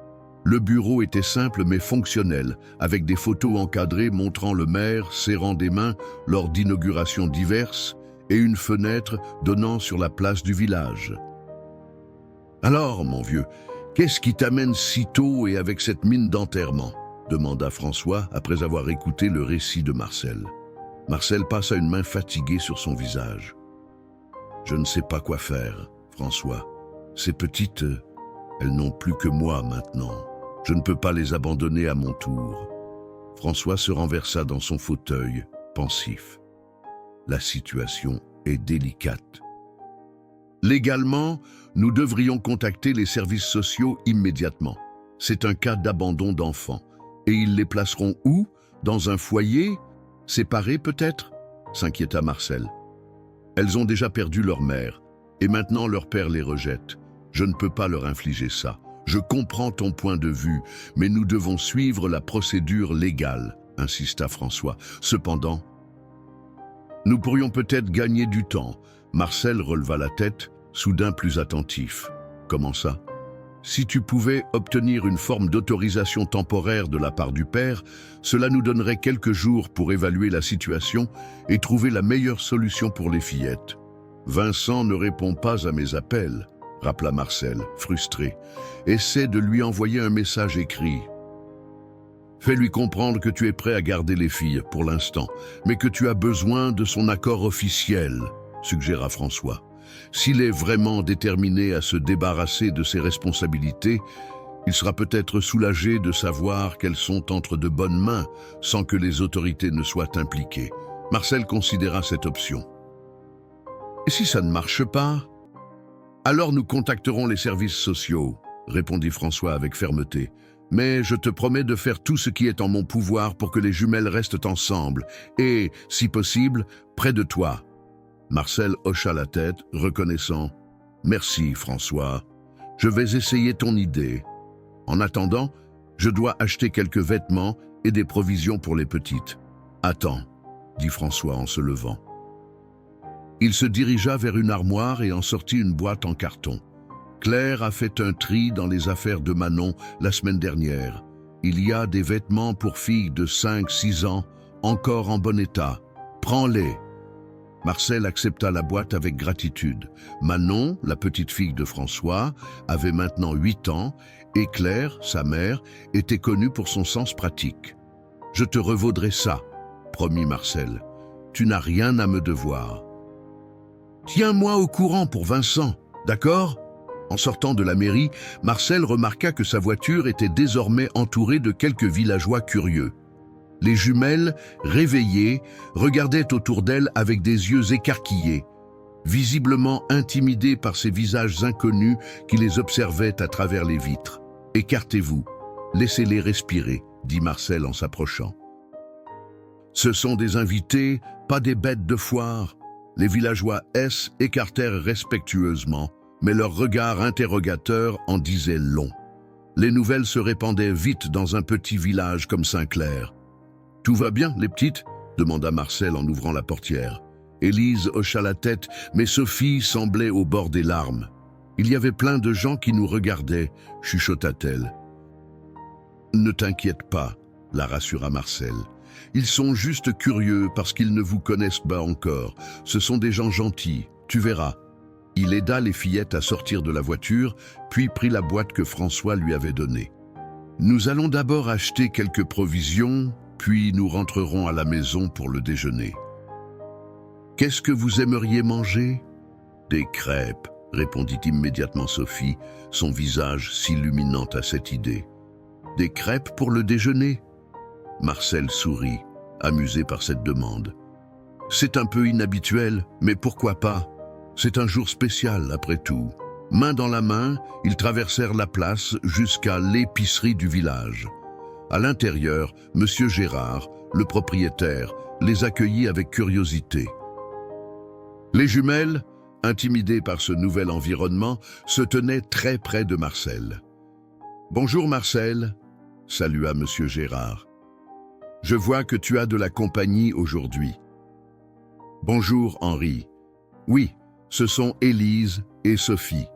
Le bureau était simple mais fonctionnel, avec des photos encadrées montrant le maire serrant des mains lors d'inaugurations diverses et une fenêtre donnant sur la place du village. « Alors, mon vieux, qu'est-ce qui t'amène si tôt et avec cette mine d'enterrement ?» demanda François après avoir écouté le récit de Marcel. Marcel passa une main fatiguée sur son visage. « Je ne sais pas quoi faire, François. Ces petites, elles n'ont plus que moi maintenant. Je ne peux pas les abandonner à mon tour. » François se renversa dans son fauteuil, pensif. « La situation est délicate. » Légalement, nous devrions contacter les services sociaux immédiatement. C'est un cas d'abandon d'enfants. Et ils les placeront où? Dans un foyer? Séparés peut-être? S'inquiéta Marcel. Elles ont déjà perdu leur mère, et maintenant leur père les rejette. Je ne peux pas leur infliger ça. Je comprends ton point de vue, mais nous devons suivre la procédure légale, insista François. Cependant, nous pourrions peut-être gagner du temps. Marcel releva la tête, soudain plus attentif. Comment ça? Si tu pouvais obtenir une forme d'autorisation temporaire de la part du père, cela nous donnerait quelques jours pour évaluer la situation et trouver la meilleure solution pour les fillettes. Vincent ne répond pas à mes appels, rappela Marcel, frustré. Essaie de lui envoyer un message écrit. Fais-lui comprendre que tu es prêt à garder les filles pour l'instant, mais que tu as besoin de son accord officiel, suggéra François. S'il est vraiment déterminé à se débarrasser de ses responsabilités, il sera peut-être soulagé de savoir qu'elles sont entre de bonnes mains sans que les autorités ne soient impliquées. Marcel considéra cette option. Et si ça ne marche pas? Alors nous contacterons les services sociaux, répondit François avec fermeté. Mais je te promets de faire tout ce qui est en mon pouvoir pour que les jumelles restent ensemble et, si possible, près de toi. Marcel hocha la tête, reconnaissant. Merci, François. Je vais essayer ton idée. En attendant, je dois acheter quelques vêtements et des provisions pour les petites. Attends, dit François en se levant. Il se dirigea vers une armoire et en sortit une boîte en carton. Claire a fait un tri dans les affaires de Manon la semaine dernière. Il y a des vêtements pour filles de 5-6 ans, encore en bon état. Prends-les. Marcel accepta la boîte avec gratitude. Manon, la petite fille de François, avait maintenant 8 ans et Claire, sa mère, était connue pour son sens pratique. « Je te revaudrai ça », promit Marcel. « Tu n'as rien à me devoir. »« Tiens-moi au courant pour Vincent, d'accord ?» En sortant de la mairie, Marcel remarqua que sa voiture était désormais entourée de quelques villageois curieux. Les jumelles, réveillées, regardaient autour d'elles avec des yeux écarquillés, visiblement intimidées par ces visages inconnus qui les observaient à travers les vitres. « Écartez-vous, laissez-les respirer », dit Marcel en s'approchant. « Ce sont des invités, pas des bêtes de foire. » Les villageois écartèrent respectueusement, mais leur regard interrogateur en disait long. Les nouvelles se répandaient vite dans un petit village comme Saint-Clair. « Tout va bien, les petites ?» demanda Marcel en ouvrant la portière. Élise hocha la tête, mais Sophie semblait au bord des larmes. « Il y avait plein de gens qui nous regardaient, » chuchota-t-elle. « Ne t'inquiète pas, » la rassura Marcel. « Ils sont juste curieux parce qu'ils ne vous connaissent pas encore. Ce sont des gens gentils, tu verras. » Il aida les fillettes à sortir de la voiture, puis prit la boîte que François lui avait donnée. « Nous allons d'abord acheter quelques provisions, puis nous rentrerons à la maison pour le déjeuner. »« Qu'est-ce que vous aimeriez manger ?»« Des crêpes, » répondit immédiatement Sophie, son visage s'illuminant à cette idée. « Des crêpes pour le déjeuner ?» Marcel sourit, amusé par cette demande. « C'est un peu inhabituel, mais pourquoi pas ? C'est un jour spécial, après tout. » Main dans la main, ils traversèrent la place jusqu'à l'épicerie du village. À l'intérieur, Monsieur Gérard, le propriétaire, les accueillit avec curiosité. Les jumelles, intimidées par ce nouvel environnement, se tenaient très près de Marcel. « Bonjour Marcel », salua Monsieur Gérard. « Je vois que tu as de la compagnie aujourd'hui. »« Bonjour Henri. »« Oui, ce sont Élise et Sophie, »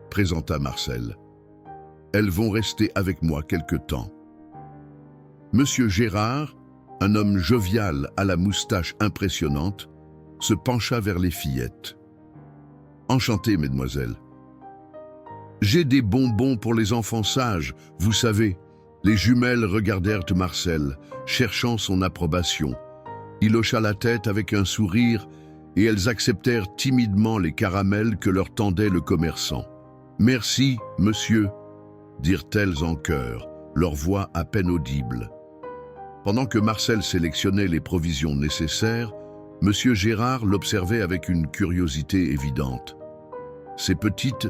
présenta Marcel. « Elles vont rester avec moi quelque temps. » Monsieur Gérard, un homme jovial à la moustache impressionnante, se pencha vers les fillettes. « Enchanté, mesdemoiselles. J'ai des bonbons pour les enfants sages, vous savez. » Les jumelles regardèrent Marcel, cherchant son approbation. Il hocha la tête avec un sourire et elles acceptèrent timidement les caramels que leur tendait le commerçant. « Merci, monsieur », dirent-elles en chœur, leur voix à peine audible. Pendant que Marcel sélectionnait les provisions nécessaires, Monsieur Gérard l'observait avec une curiosité évidente. « C'est petite.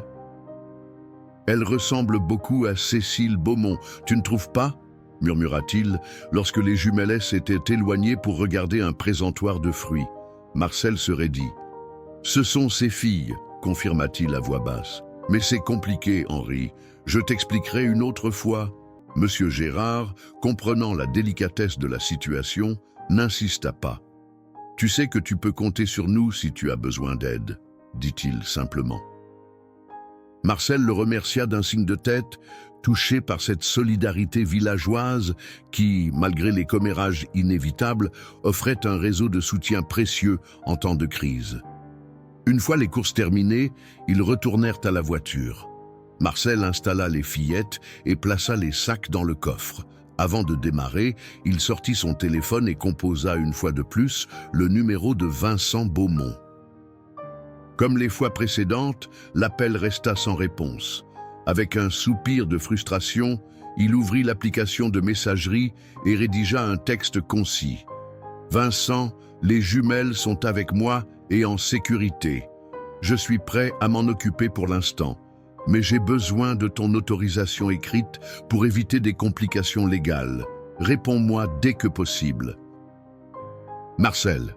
Elle ressemble beaucoup à Cécile Beaumont, tu ne trouves pas? Murmura-t-il lorsque les jumelles s'étaient éloignées pour regarder un présentoir de fruits. Marcel se raidit. Ce sont ses filles, confirma-t-il à voix basse. Mais c'est compliqué, Henri. Je t'expliquerai une autre fois. Monsieur Gérard, comprenant la délicatesse de la situation, n'insista pas. Tu sais que tu peux compter sur nous si tu as besoin d'aide, dit-il simplement. Marcel le remercia d'un signe de tête, touché par cette solidarité villageoise qui, malgré les commérages inévitables, offrait un réseau de soutien précieux en temps de crise. Une fois les courses terminées, ils retournèrent à la voiture. Marcel installa les fillettes et plaça les sacs dans le coffre. Avant de démarrer, il sortit son téléphone et composa une fois de plus le numéro de Vincent Beaumont. Comme les fois précédentes, l'appel resta sans réponse. Avec un soupir de frustration, il ouvrit l'application de messagerie et rédigea un texte concis. « Vincent, les jumelles sont avec moi et en sécurité. Je suis prêt à m'en occuper pour l'instant, mais j'ai besoin de ton autorisation écrite pour éviter des complications légales. Réponds-moi dès que possible. » Marcel.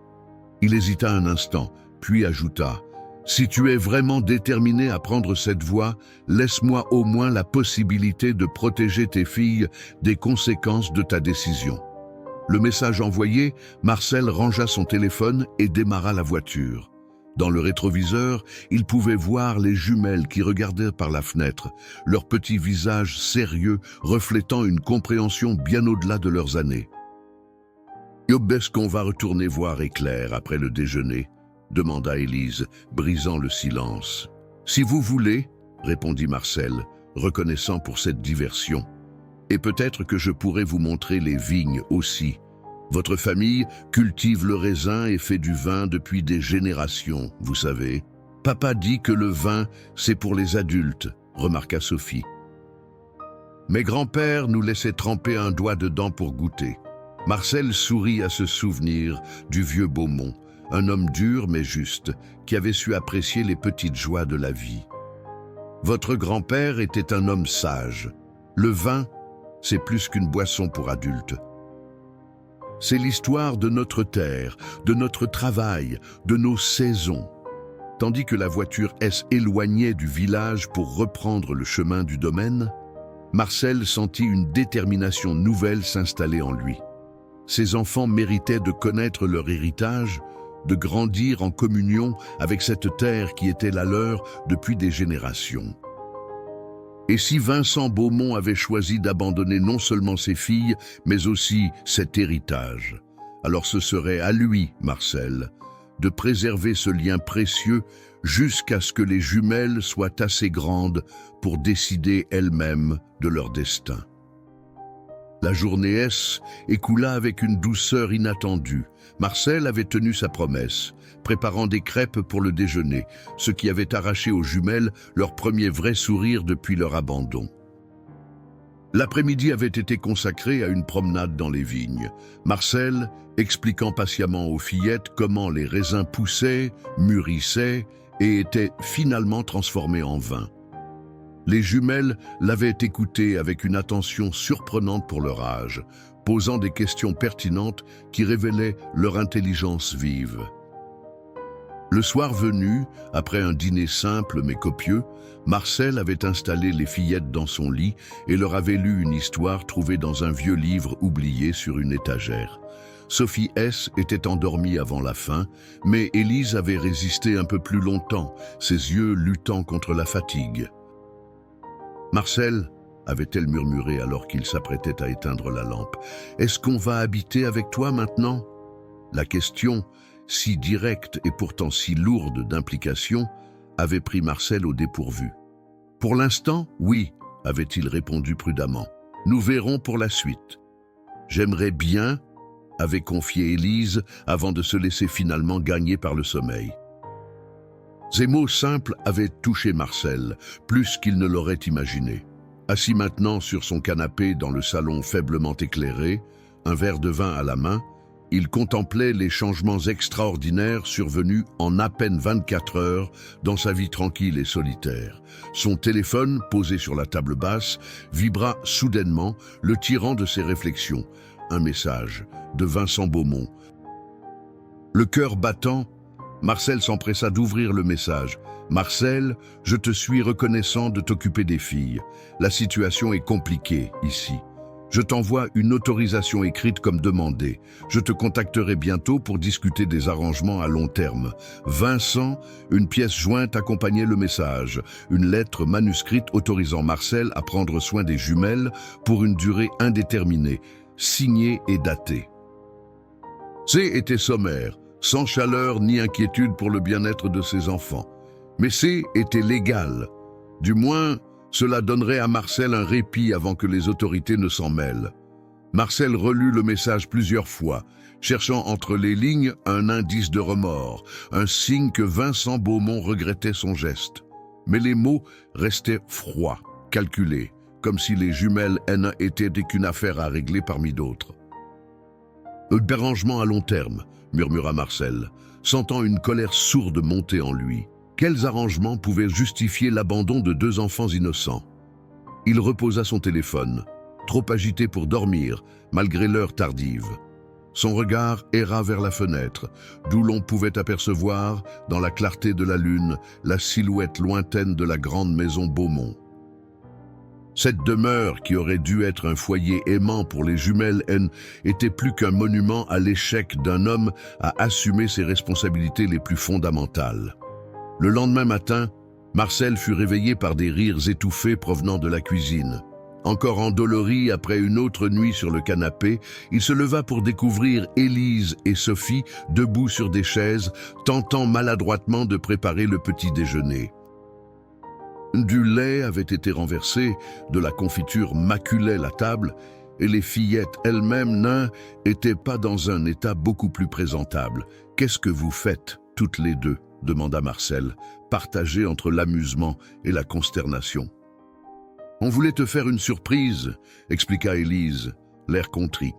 Il hésita un instant, puis ajouta « Si tu es vraiment déterminé à prendre cette voie, laisse-moi au moins la possibilité de protéger tes filles des conséquences de ta décision. » Le message envoyé, Marcel rangea son téléphone et démarra la voiture. Dans le rétroviseur, il pouvait voir les jumelles qui regardaient par la fenêtre, leurs petits visages sérieux reflétant une compréhension bien au-delà de leurs années. « Est-ce qu'on va retourner voir Éclair après le déjeuner ?» demanda Élise, brisant le silence. « Si vous voulez, » répondit Marcel, reconnaissant pour cette diversion. « Et peut-être que je pourrais vous montrer les vignes aussi. Votre famille cultive le raisin et fait du vin depuis des générations, vous savez. Papa dit que le vin, c'est pour les adultes, » remarqua Sophie. Mes grands-pères nous laissaient tremper un doigt dedans pour goûter. Marcel sourit à ce souvenir du vieux Beaumont, un homme dur mais juste, qui avait su apprécier les petites joies de la vie. Votre grand-père était un homme sage. Le vin, c'est plus qu'une boisson pour adultes. C'est l'histoire de notre terre, de notre travail, de nos saisons. Tandis que la voiture s'éloignait du village pour reprendre le chemin du domaine, Marcel sentit une détermination nouvelle s'installer en lui. Ses enfants méritaient de connaître leur héritage, de grandir en communion avec cette terre qui était la leur depuis des générations. Et si Vincent Beaumont avait choisi d'abandonner non seulement ses filles, mais aussi cet héritage, alors ce serait à lui, Marcel, de préserver ce lien précieux jusqu'à ce que les jumelles soient assez grandes pour décider elles-mêmes de leur destin. La journée écoula avec une douceur inattendue. Marcel avait tenu sa promesse, préparant des crêpes pour le déjeuner, ce qui avait arraché aux jumelles leur premier vrai sourire depuis leur abandon. L'après-midi avait été consacré à une promenade dans les vignes. Marcel, expliquant patiemment aux fillettes comment les raisins poussaient, mûrissaient et étaient finalement transformés en vin. Les jumelles l'avaient écouté avec une attention surprenante pour leur âge, posant des questions pertinentes qui révélaient leur intelligence vive. Le soir venu, après un dîner simple mais copieux, Marcel avait installé les fillettes dans son lit et leur avait lu une histoire trouvée dans un vieux livre oublié sur une étagère. Sophie était endormie avant la fin, mais Élise avait résisté un peu plus longtemps, ses yeux luttant contre la fatigue. « Marcel, » avait-elle murmuré alors qu'il s'apprêtait à éteindre la lampe, « est-ce qu'on va habiter avec toi maintenant ?» La question, si directe et pourtant si lourde d'implications, avait pris Marcel au dépourvu. « Pour l'instant, oui, » avait-il répondu prudemment. « Nous verrons pour la suite. »« J'aimerais bien, » avait confié Élise avant de se laisser finalement gagner par le sommeil. Ces mots simples avaient touché Marcel, plus qu'il ne l'aurait imaginé. Assis maintenant sur son canapé dans le salon faiblement éclairé, un verre de vin à la main, il contemplait les changements extraordinaires survenus en à peine 24 heures dans sa vie tranquille et solitaire. Son téléphone, posé sur la table basse, vibra soudainement, le tirant de ses réflexions. Un message de Vincent Beaumont. Le cœur battant, Marcel s'empressa d'ouvrir le message. « Marcel, je te suis reconnaissant de t'occuper des filles. La situation est compliquée ici. Je t'envoie une autorisation écrite comme demandé. Je te contacterai bientôt pour discuter des arrangements à long terme. Vincent, une pièce jointe accompagnait le message. Une lettre manuscrite autorisant Marcel à prendre soin des jumelles pour une durée indéterminée, signée et datée. » C était sommaire, sans chaleur ni inquiétude pour le bien-être de ses enfants. Mais C était légal. Du moins, cela donnerait à Marcel un répit avant que les autorités ne s'en mêlent. Marcel relut le message plusieurs fois, cherchant entre les lignes un indice de remords, un signe que Vincent Beaumont regrettait son geste. Mais les mots restaient froids, calculés, comme si les jumelles N étaient qu'une affaire à régler parmi d'autres. « Un dérangement à long terme », murmura Marcel, sentant une colère sourde monter en lui. Quels arrangements pouvaient justifier l'abandon de deux enfants innocents? Il reposa son téléphone, trop agité pour dormir, malgré l'heure tardive. Son regard erra vers la fenêtre, d'où l'on pouvait apercevoir, dans la clarté de la lune, la silhouette lointaine de la grande maison Beaumont. Cette demeure, qui aurait dû être un foyer aimant pour les jumelles N, était plus qu'un monument à l'échec d'un homme à assumer ses responsabilités les plus fondamentales. Le lendemain matin, Marcel fut réveillé par des rires étouffés provenant de la cuisine. Encore endolori après une autre nuit sur le canapé, il se leva pour découvrir Élise et Sophie debout sur des chaises, tentant maladroitement de préparer le petit déjeuner. Du lait avait été renversé, de la confiture maculait la table, et les fillettes elles-mêmes n'étaient pas dans un état beaucoup plus présentable. « Qu'est-ce que vous faites, toutes les deux ?» demanda Marcel, partagé entre l'amusement et la consternation. « On voulait te faire une surprise, » expliqua Élise, l'air contrit.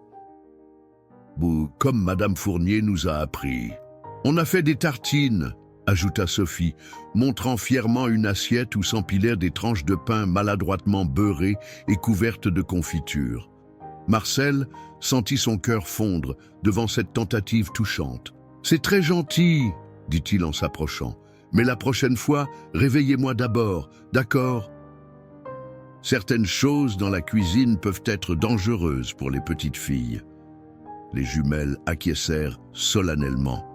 « Comme Madame Fournier nous a appris. On a fait des tartines, » ajouta Sophie, montrant fièrement une assiette où s'empilèrent des tranches de pain maladroitement beurrées et couvertes de confiture. Marcel sentit son cœur fondre devant cette tentative touchante. « C'est très gentil, » dit-il en s'approchant. « Mais la prochaine fois, réveillez-moi d'abord, d'accord ? Certaines choses dans la cuisine peuvent être dangereuses pour les petites filles. » Les jumelles acquiescèrent solennellement,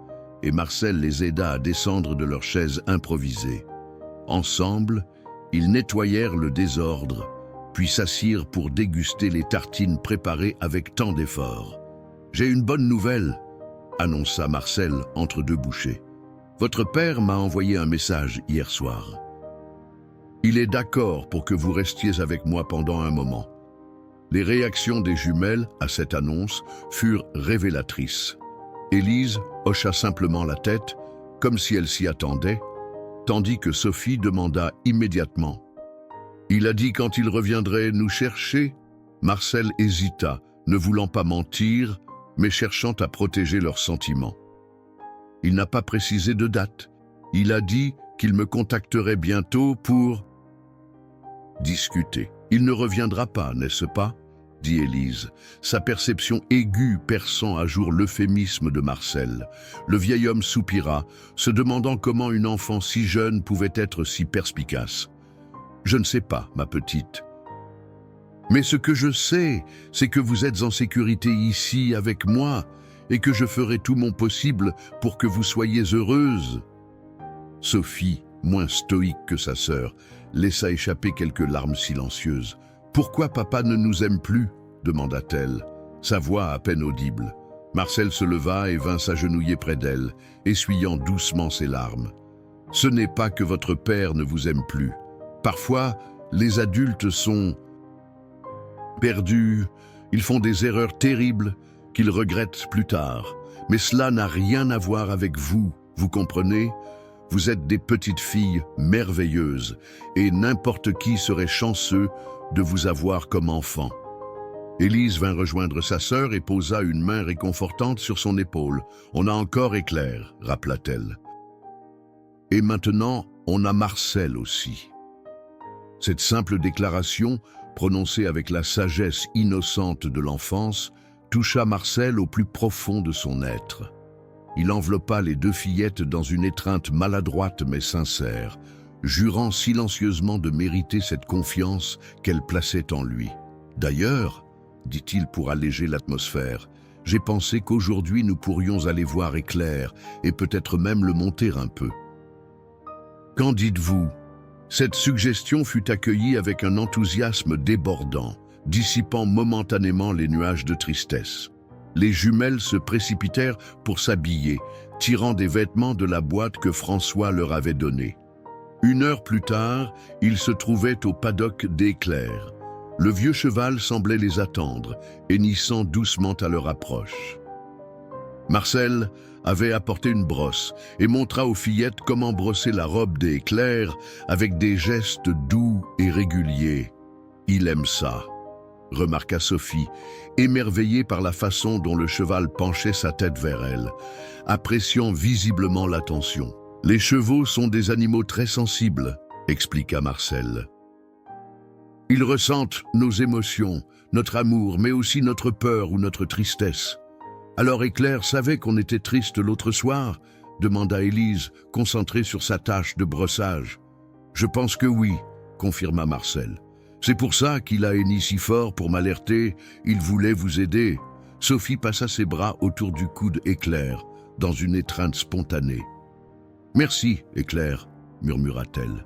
et Marcel les aida à descendre de leur chaise improvisée. Ensemble, ils nettoyèrent le désordre, puis s'assirent pour déguster les tartines préparées avec tant d'efforts. « J'ai une bonne nouvelle, » annonça Marcel entre deux bouchées. « Votre père m'a envoyé un message hier soir. Il est d'accord pour que vous restiez avec moi pendant un moment. » Les réactions des jumelles à cette annonce furent révélatrices. Élise hocha simplement la tête, comme si elle s'y attendait, tandis que Sophie demanda immédiatement « Il a dit quand il reviendrait nous chercher ?» Marcel hésita, ne voulant pas mentir, mais cherchant à protéger leurs sentiments. Il n'a pas précisé de date. Il a dit qu'il me contacterait bientôt pour discuter. Il ne reviendra pas, n'est-ce pas ? Dit Élise, sa perception aiguë perçant à jour l'euphémisme de Marcel. Le vieil homme soupira, se demandant comment une enfant si jeune pouvait être si perspicace. « Je ne sais pas, ma petite. Mais ce que je sais, c'est que vous êtes en sécurité ici avec moi et que je ferai tout mon possible pour que vous soyez heureuse. » Sophie, moins stoïque que sa sœur, laissa échapper quelques larmes silencieuses. « Pourquoi papa ne nous aime plus ?» demanda-t-elle, sa voix à peine audible. Marcel se leva et vint s'agenouiller près d'elle, essuyant doucement ses larmes. « Ce n'est pas que votre père ne vous aime plus. Parfois, les adultes sont perdus, ils font des erreurs terribles qu'ils regrettent plus tard. Mais cela n'a rien à voir avec vous, vous comprenez ? Vous êtes des petites filles merveilleuses et n'importe qui serait chanceux de vous avoir comme enfant. » Élise vint rejoindre sa sœur et posa une main réconfortante sur son épaule. « On a encore Éclair », rappela-t-elle. « Et maintenant, on a Marcel aussi. » Cette simple déclaration, prononcée avec la sagesse innocente de l'enfance, toucha Marcel au plus profond de son être. Il enveloppa les deux fillettes dans une étreinte maladroite mais sincère, jurant silencieusement de mériter cette confiance qu'elle plaçait en lui. « D'ailleurs, dit-il pour alléger l'atmosphère, j'ai pensé qu'aujourd'hui nous pourrions aller voir Éclair et peut-être même le monter un peu. Qu'en dites-vous » Cette suggestion fut accueillie avec un enthousiasme débordant, dissipant momentanément les nuages de tristesse. Les jumelles se précipitèrent pour s'habiller, tirant des vêtements de la boîte que François leur avait donnée. 1 heure plus tard, ils se trouvaient au paddock d'Éclair. Le vieux cheval semblait les attendre, hennissant doucement à leur approche. Marcel avait apporté une brosse et montra aux fillettes comment brosser la robe d'Éclair avec des gestes doux et réguliers. « Il aime ça », remarqua Sophie, émerveillée par la façon dont le cheval penchait sa tête vers elle, appréciant visiblement l'attention. « Les chevaux sont des animaux très sensibles », expliqua Marcel. « Ils ressentent nos émotions, notre amour, mais aussi notre peur ou notre tristesse. » Alors Éclair savait qu'on était triste l'autre soir, demanda Élise, concentrée sur sa tâche de brossage. Je pense que oui, confirma Marcel. C'est pour ça qu'il a henni si fort pour m'alerter, il voulait vous aider. Sophie passa ses bras autour du cou d'Éclair, dans une étreinte spontanée. Merci, Éclair, murmura-t-elle.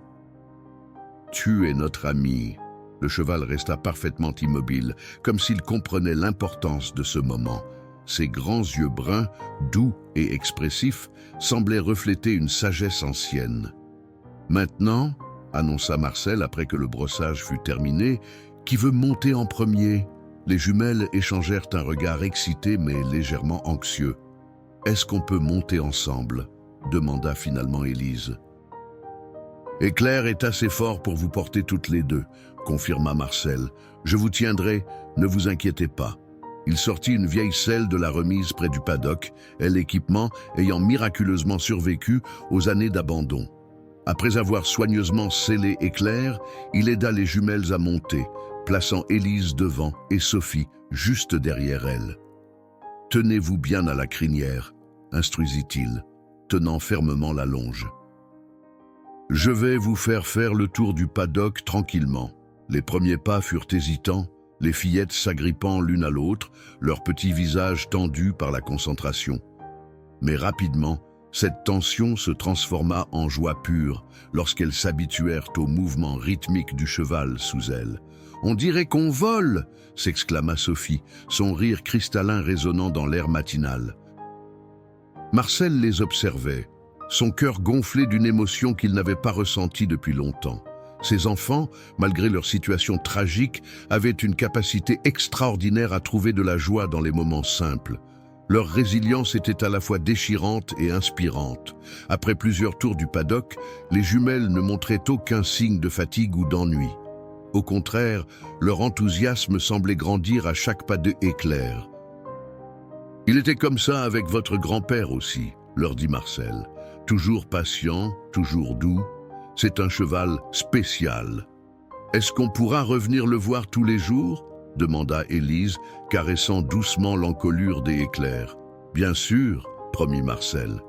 Tu es notre ami. Le cheval resta parfaitement immobile, comme s'il comprenait l'importance de ce moment. Ses grands yeux bruns, doux et expressifs, semblaient refléter une sagesse ancienne. « Maintenant, » annonça Marcel après que le brossage fut terminé, « qui veut monter en premier ?» Les jumelles échangèrent un regard excité mais légèrement anxieux. « Est-ce qu'on peut monter ensemble ?» demanda finalement Élise. « Éclair est assez fort pour vous porter toutes les deux », confirma Marcel. « Je vous tiendrai, ne vous inquiétez pas. » Il sortit une vieille selle de la remise près du paddock, et l'équipement ayant miraculeusement survécu aux années d'abandon. Après avoir soigneusement scellé Éclair, il aida les jumelles à monter, plaçant Élise devant et Sophie juste derrière elle. « Tenez-vous bien à la crinière », instruisit-il, tenant fermement la longe. « Je vais vous faire le tour du paddock tranquillement. » Les premiers pas furent hésitants, les fillettes s'agrippant l'une à l'autre, leurs petits visages tendus par la concentration. Mais rapidement, cette tension se transforma en joie pure lorsqu'elles s'habituèrent au mouvement rythmique du cheval sous elles. « On dirait qu'on vole !» s'exclama Sophie, son rire cristallin résonnant dans l'air matinal. Marcel les observait, son cœur gonflé d'une émotion qu'il n'avait pas ressentie depuis longtemps. Ces enfants, malgré leur situation tragique, avaient une capacité extraordinaire à trouver de la joie dans les moments simples. Leur résilience était à la fois déchirante et inspirante. Après plusieurs tours du paddock, les jumelles ne montraient aucun signe de fatigue ou d'ennui. Au contraire, leur enthousiasme semblait grandir à chaque pas d'Éclair. « Il était comme ça avec votre grand-père aussi », leur dit Marcel. « Toujours patient, toujours doux. C'est un cheval spécial. »« Est-ce qu'on pourra revenir le voir tous les jours ?» demanda Élise, caressant doucement l'encolure d'Éclair. « Bien sûr, » promit Marcel.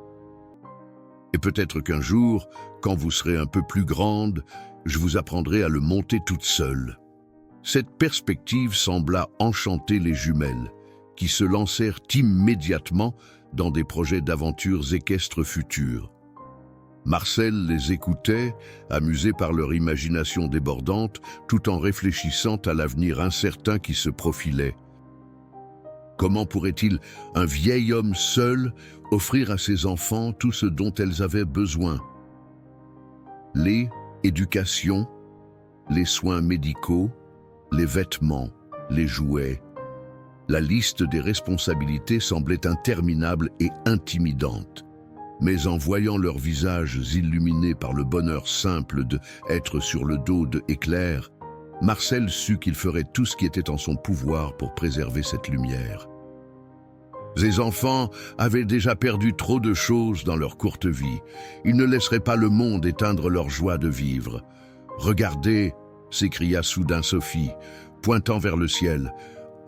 « Et peut-être qu'un jour, quand vous serez un peu plus grande, je vous apprendrai à le monter toute seule. » Cette perspective sembla enchanter les jumelles, qui se lancèrent immédiatement dans des projets d'aventures équestres futures. Marcel les écoutait, amusé par leur imagination débordante, tout en réfléchissant à l'avenir incertain qui se profilait. Comment pourrait-il, un vieil homme seul, offrir à ses enfants tout ce dont elles avaient besoin? L'éducation, les soins médicaux, les vêtements, les jouets. La liste des responsabilités semblait interminable et intimidante. Mais en voyant leurs visages illuminés par le bonheur simple d'être sur le dos d'Éclair, Marcel sut qu'il ferait tout ce qui était en son pouvoir pour préserver cette lumière. Ses enfants avaient déjà perdu trop de choses dans leur courte vie. Ils ne laisseraient pas le monde éteindre leur joie de vivre. « Regardez !» s'écria soudain Sophie, pointant vers le ciel.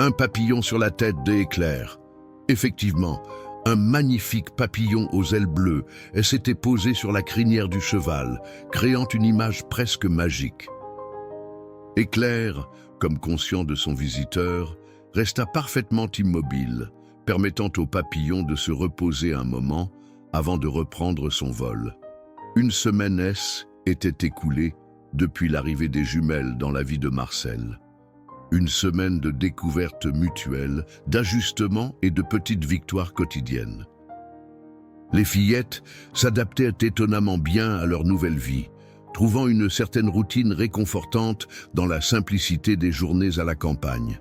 Un papillon sur la tête d'Éclair. Effectivement, un magnifique papillon aux ailes bleues s'était posé sur la crinière du cheval, créant une image presque magique. Éclair, comme conscient de son visiteur, resta parfaitement immobile, permettant au papillon de se reposer un moment avant de reprendre son vol. Une semaine était écoulée depuis l'arrivée des jumelles dans la vie de Marcel. Une semaine de découvertes mutuelles, d'ajustements et de petites victoires quotidiennes. Les fillettes s'adaptaient étonnamment bien à leur nouvelle vie, trouvant une certaine routine réconfortante dans la simplicité des journées à la campagne.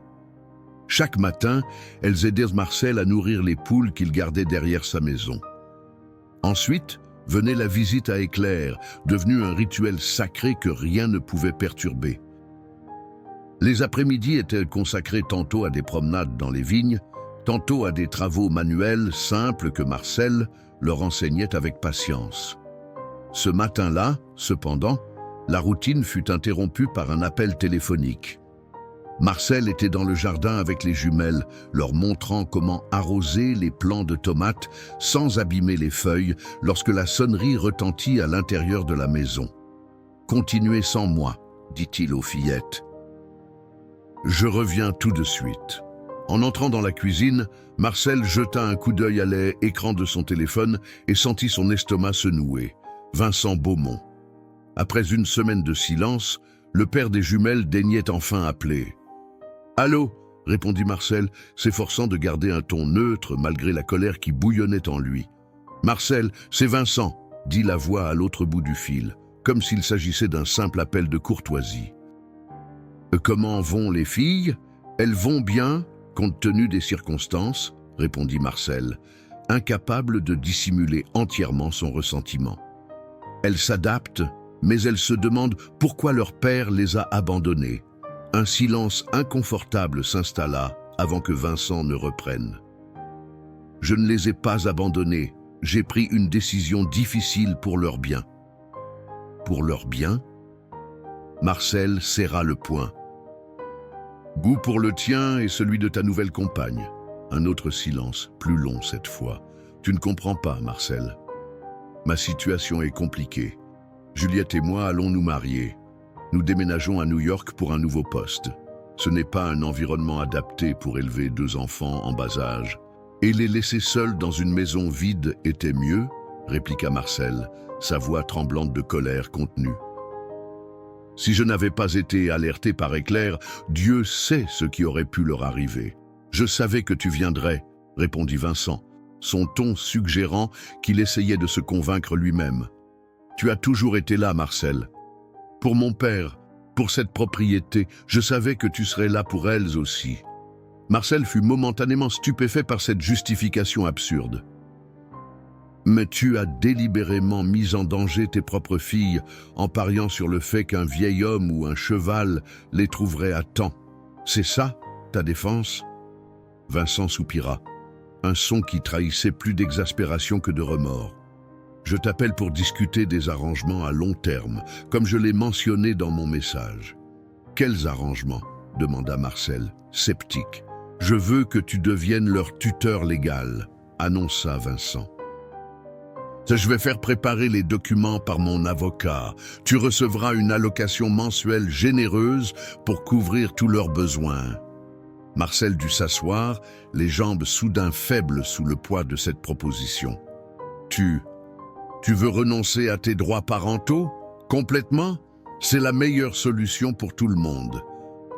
Chaque matin, elles aidaient Marcel à nourrir les poules qu'il gardait derrière sa maison. Ensuite, venait la visite à Éclair, devenue un rituel sacré que rien ne pouvait perturber. Les après-midi étaient consacrés tantôt à des promenades dans les vignes, tantôt à des travaux manuels simples que Marcel leur enseignait avec patience. Ce matin-là, cependant, la routine fut interrompue par un appel téléphonique. Marcel était dans le jardin avec les jumelles, leur montrant comment arroser les plants de tomates sans abîmer les feuilles lorsque la sonnerie retentit à l'intérieur de la maison. « Continuez sans moi », dit-il aux fillettes. « Je reviens tout de suite. » En entrant dans la cuisine, Marcel jeta un coup d'œil à l'écran de son téléphone et sentit son estomac se nouer. Vincent Beaumont. Après une semaine de silence, le père des jumelles daignait enfin appeler. « Allô ?» répondit Marcel, s'efforçant de garder un ton neutre malgré la colère qui bouillonnait en lui. « Marcel, c'est Vincent !» dit la voix à l'autre bout du fil, comme s'il s'agissait d'un simple appel de courtoisie. « Comment vont les filles ? Elles vont bien, compte tenu des circonstances ?» répondit Marcel, incapable de dissimuler entièrement son ressentiment. Elles s'adaptent, mais elles se demandent pourquoi leur père les a abandonnées. Un silence inconfortable s'installa avant que Vincent ne reprenne. « Je ne les ai pas abandonnées, j'ai pris une décision difficile pour leur bien. » « Pour leur bien ?» Marcel serra le poing. « Goût pour le tien et celui de ta nouvelle compagne. » Un autre silence, plus long cette fois. « Tu ne comprends pas, Marcel. Ma situation est compliquée. Juliette et moi allons nous marier. Nous déménageons à New York pour un nouveau poste. Ce n'est pas un environnement adapté pour élever 2 enfants en bas âge. Et les laisser seuls dans une maison vide était mieux, répliqua Marcel, sa voix tremblante de colère contenue. Si je n'avais pas été alerté par Éclair, Dieu sait ce qui aurait pu leur arriver. Je savais que tu viendrais, répondit Vincent, son ton suggérant qu'il essayait de se convaincre lui-même. Tu as toujours été là, Marcel. Pour mon père, pour cette propriété, je savais que tu serais là pour elles aussi. Marcel fut momentanément stupéfait par cette justification absurde. Mais tu as délibérément mis en danger tes propres filles en pariant sur le fait qu'un vieil homme ou un cheval les trouverait à temps. C'est ça, ta défense ? Vincent soupira, un son qui trahissait plus d'exaspération que de remords. Je t'appelle pour discuter des arrangements à long terme, comme je l'ai mentionné dans mon message. Quels arrangements ? Demanda Marcel, sceptique. Je veux que tu deviennes leur tuteur légal, annonça Vincent. Je vais faire préparer les documents par mon avocat. Tu recevras une allocation mensuelle généreuse pour couvrir tous leurs besoins. Marcel dut s'asseoir, les jambes soudain faibles sous le poids de cette proposition. Tu veux renoncer à tes droits parentaux ? Complètement ? C'est la meilleure solution pour tout le monde,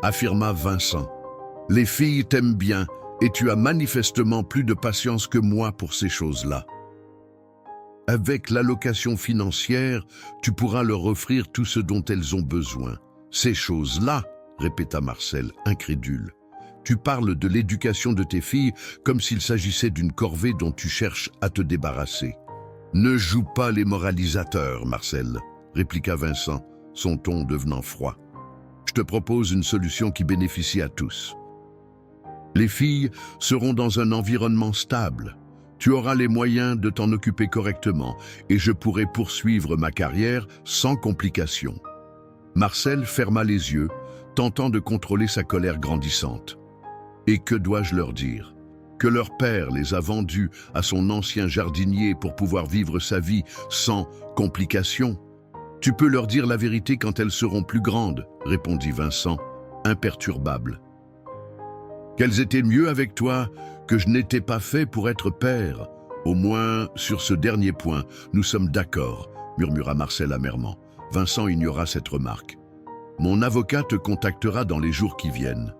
affirma Vincent. Les filles t'aiment bien et tu as manifestement plus de patience que moi pour ces choses-là. Avec l'allocation financière, tu pourras leur offrir tout ce dont elles ont besoin. Ces choses-là, répéta Marcel, incrédule. Tu parles de l'éducation de tes filles comme s'il s'agissait d'une corvée dont tu cherches à te débarrasser. Ne joue pas les moralisateurs, Marcel, répliqua Vincent, son ton devenant froid. Je te propose une solution qui bénéficie à tous. Les filles seront dans un environnement stable. Tu auras les moyens de t'en occuper correctement et je pourrai poursuivre ma carrière sans complications. Marcel ferma les yeux, tentant de contrôler sa colère grandissante. Et que dois-je leur dire? Que leur père les a vendus à son ancien jardinier pour pouvoir vivre sa vie sans complications? Tu peux leur dire la vérité quand elles seront plus grandes, répondit Vincent, imperturbable. Qu'elles étaient mieux avec toi, que je n'étais pas fait pour être père. Au moins, sur ce dernier point, nous sommes d'accord, murmura Marcel amèrement. Vincent ignora cette remarque. Mon avocat te contactera dans les jours qui viennent.